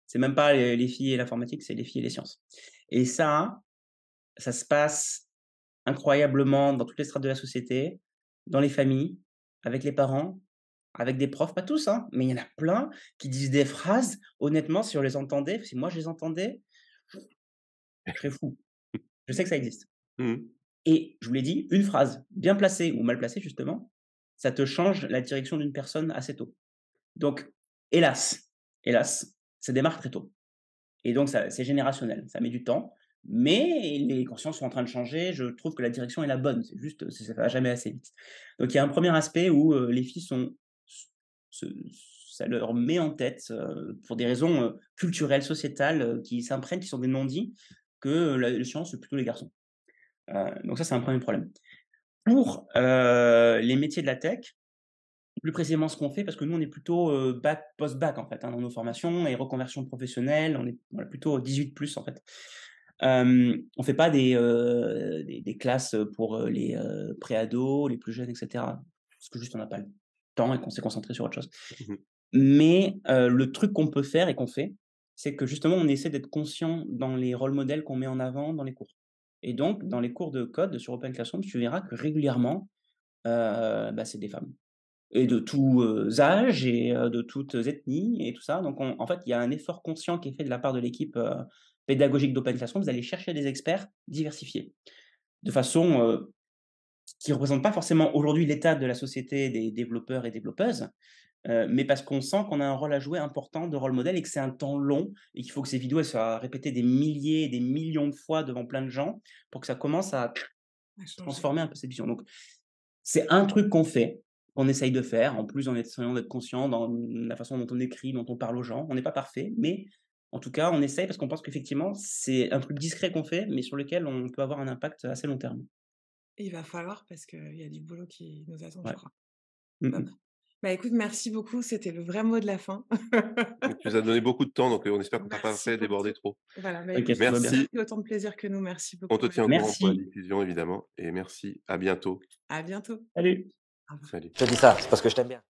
C'est même pas les filles et l'informatique, c'est les filles et les sciences. Et ça se passe incroyablement dans toutes les strates de la société, dans les familles, avec les parents, avec des profs, pas tous, hein, mais il y en a plein qui disent des phrases, honnêtement, si on les entendait, si moi je les entendais, je serais fou. Je sais que ça existe. Mmh. Et je vous l'ai dit, une phrase bien placée ou mal placée justement, ça te change la direction d'une personne assez tôt. Donc hélas, ça démarre très tôt. Et donc ça c'est générationnel, ça met du temps, mais les consciences sont en train de changer. Je trouve que la direction est la bonne, c'est juste, ça va jamais assez vite. Donc il y a un premier aspect où, les filles sont se ça leur met en tête, pour des raisons, culturelles, sociétales, qui s'imprègnent, qui sont des non-dits, que, les sciences, c'est plutôt les garçons. Donc ça, c'est un premier problème. Pour, les métiers de la tech, plus précisément ce qu'on fait, parce que nous, on est plutôt, bac post-bac, en fait, hein, dans nos formations et reconversion professionnelle, on est voilà, plutôt 18+, en fait. On fait pas des classes, pour, les, pré-ados, les plus jeunes et cetera, parce que juste on n'a pas le temps et qu'on s'est concentré sur autre chose. Mmh. Mais, le truc qu'on peut faire et qu'on fait, c'est que justement on essaie d'être conscient dans les rôles modèles qu'on met en avant dans les cours. Et donc dans les cours de code sur Open Classroom, tu verras que régulièrement, c'est des femmes et de tous, âges et de toutes ethnies et tout ça. Donc en fait, il y a un effort conscient qui est fait de la part de l'équipe, pédagogique d'Open Classroom. Vous allez chercher des experts diversifiés, de façon, qui ne représente pas forcément aujourd'hui l'état de la société des développeurs et développeuses, mais parce qu'on sent qu'on a un rôle à jouer important de rôle modèle et que c'est un temps long et qu'il faut que ces vidéos elles soient répétées des milliers et des millions de fois devant plein de gens pour que ça commence à À changer. transformer un peu cette vision. Donc c'est un truc qu'on fait, qu'on essaye de faire, en plus en essayant d'être conscient dans la façon dont on écrit, dont on parle aux gens. On n'est pas parfait, mais en tout cas, on essaye parce qu'on pense qu'effectivement, c'est un truc discret qu'on fait, mais sur lequel on peut avoir un impact assez long terme. Il va falloir parce qu'il y a du boulot qui nous attend, je Ouais. crois. Mmh Top. mh. Bah, écoute, merci beaucoup, c'était le vrai mot de la fin. Tu nous as donné beaucoup de temps, donc on espère qu'on t'a pas Merci fait pour déborder tout. trop. Voilà, bah, OK, écoute, tout va si tu bien. Merci, as pris autant de plaisir que nous, merci on beaucoup, te tient au vraiment. courant pour la Merci. diffusion évidemment et merci, à bientôt. À bientôt. Salut. Au revoir. Salut. Je te dis ça, c'est parce que je t'aime bien.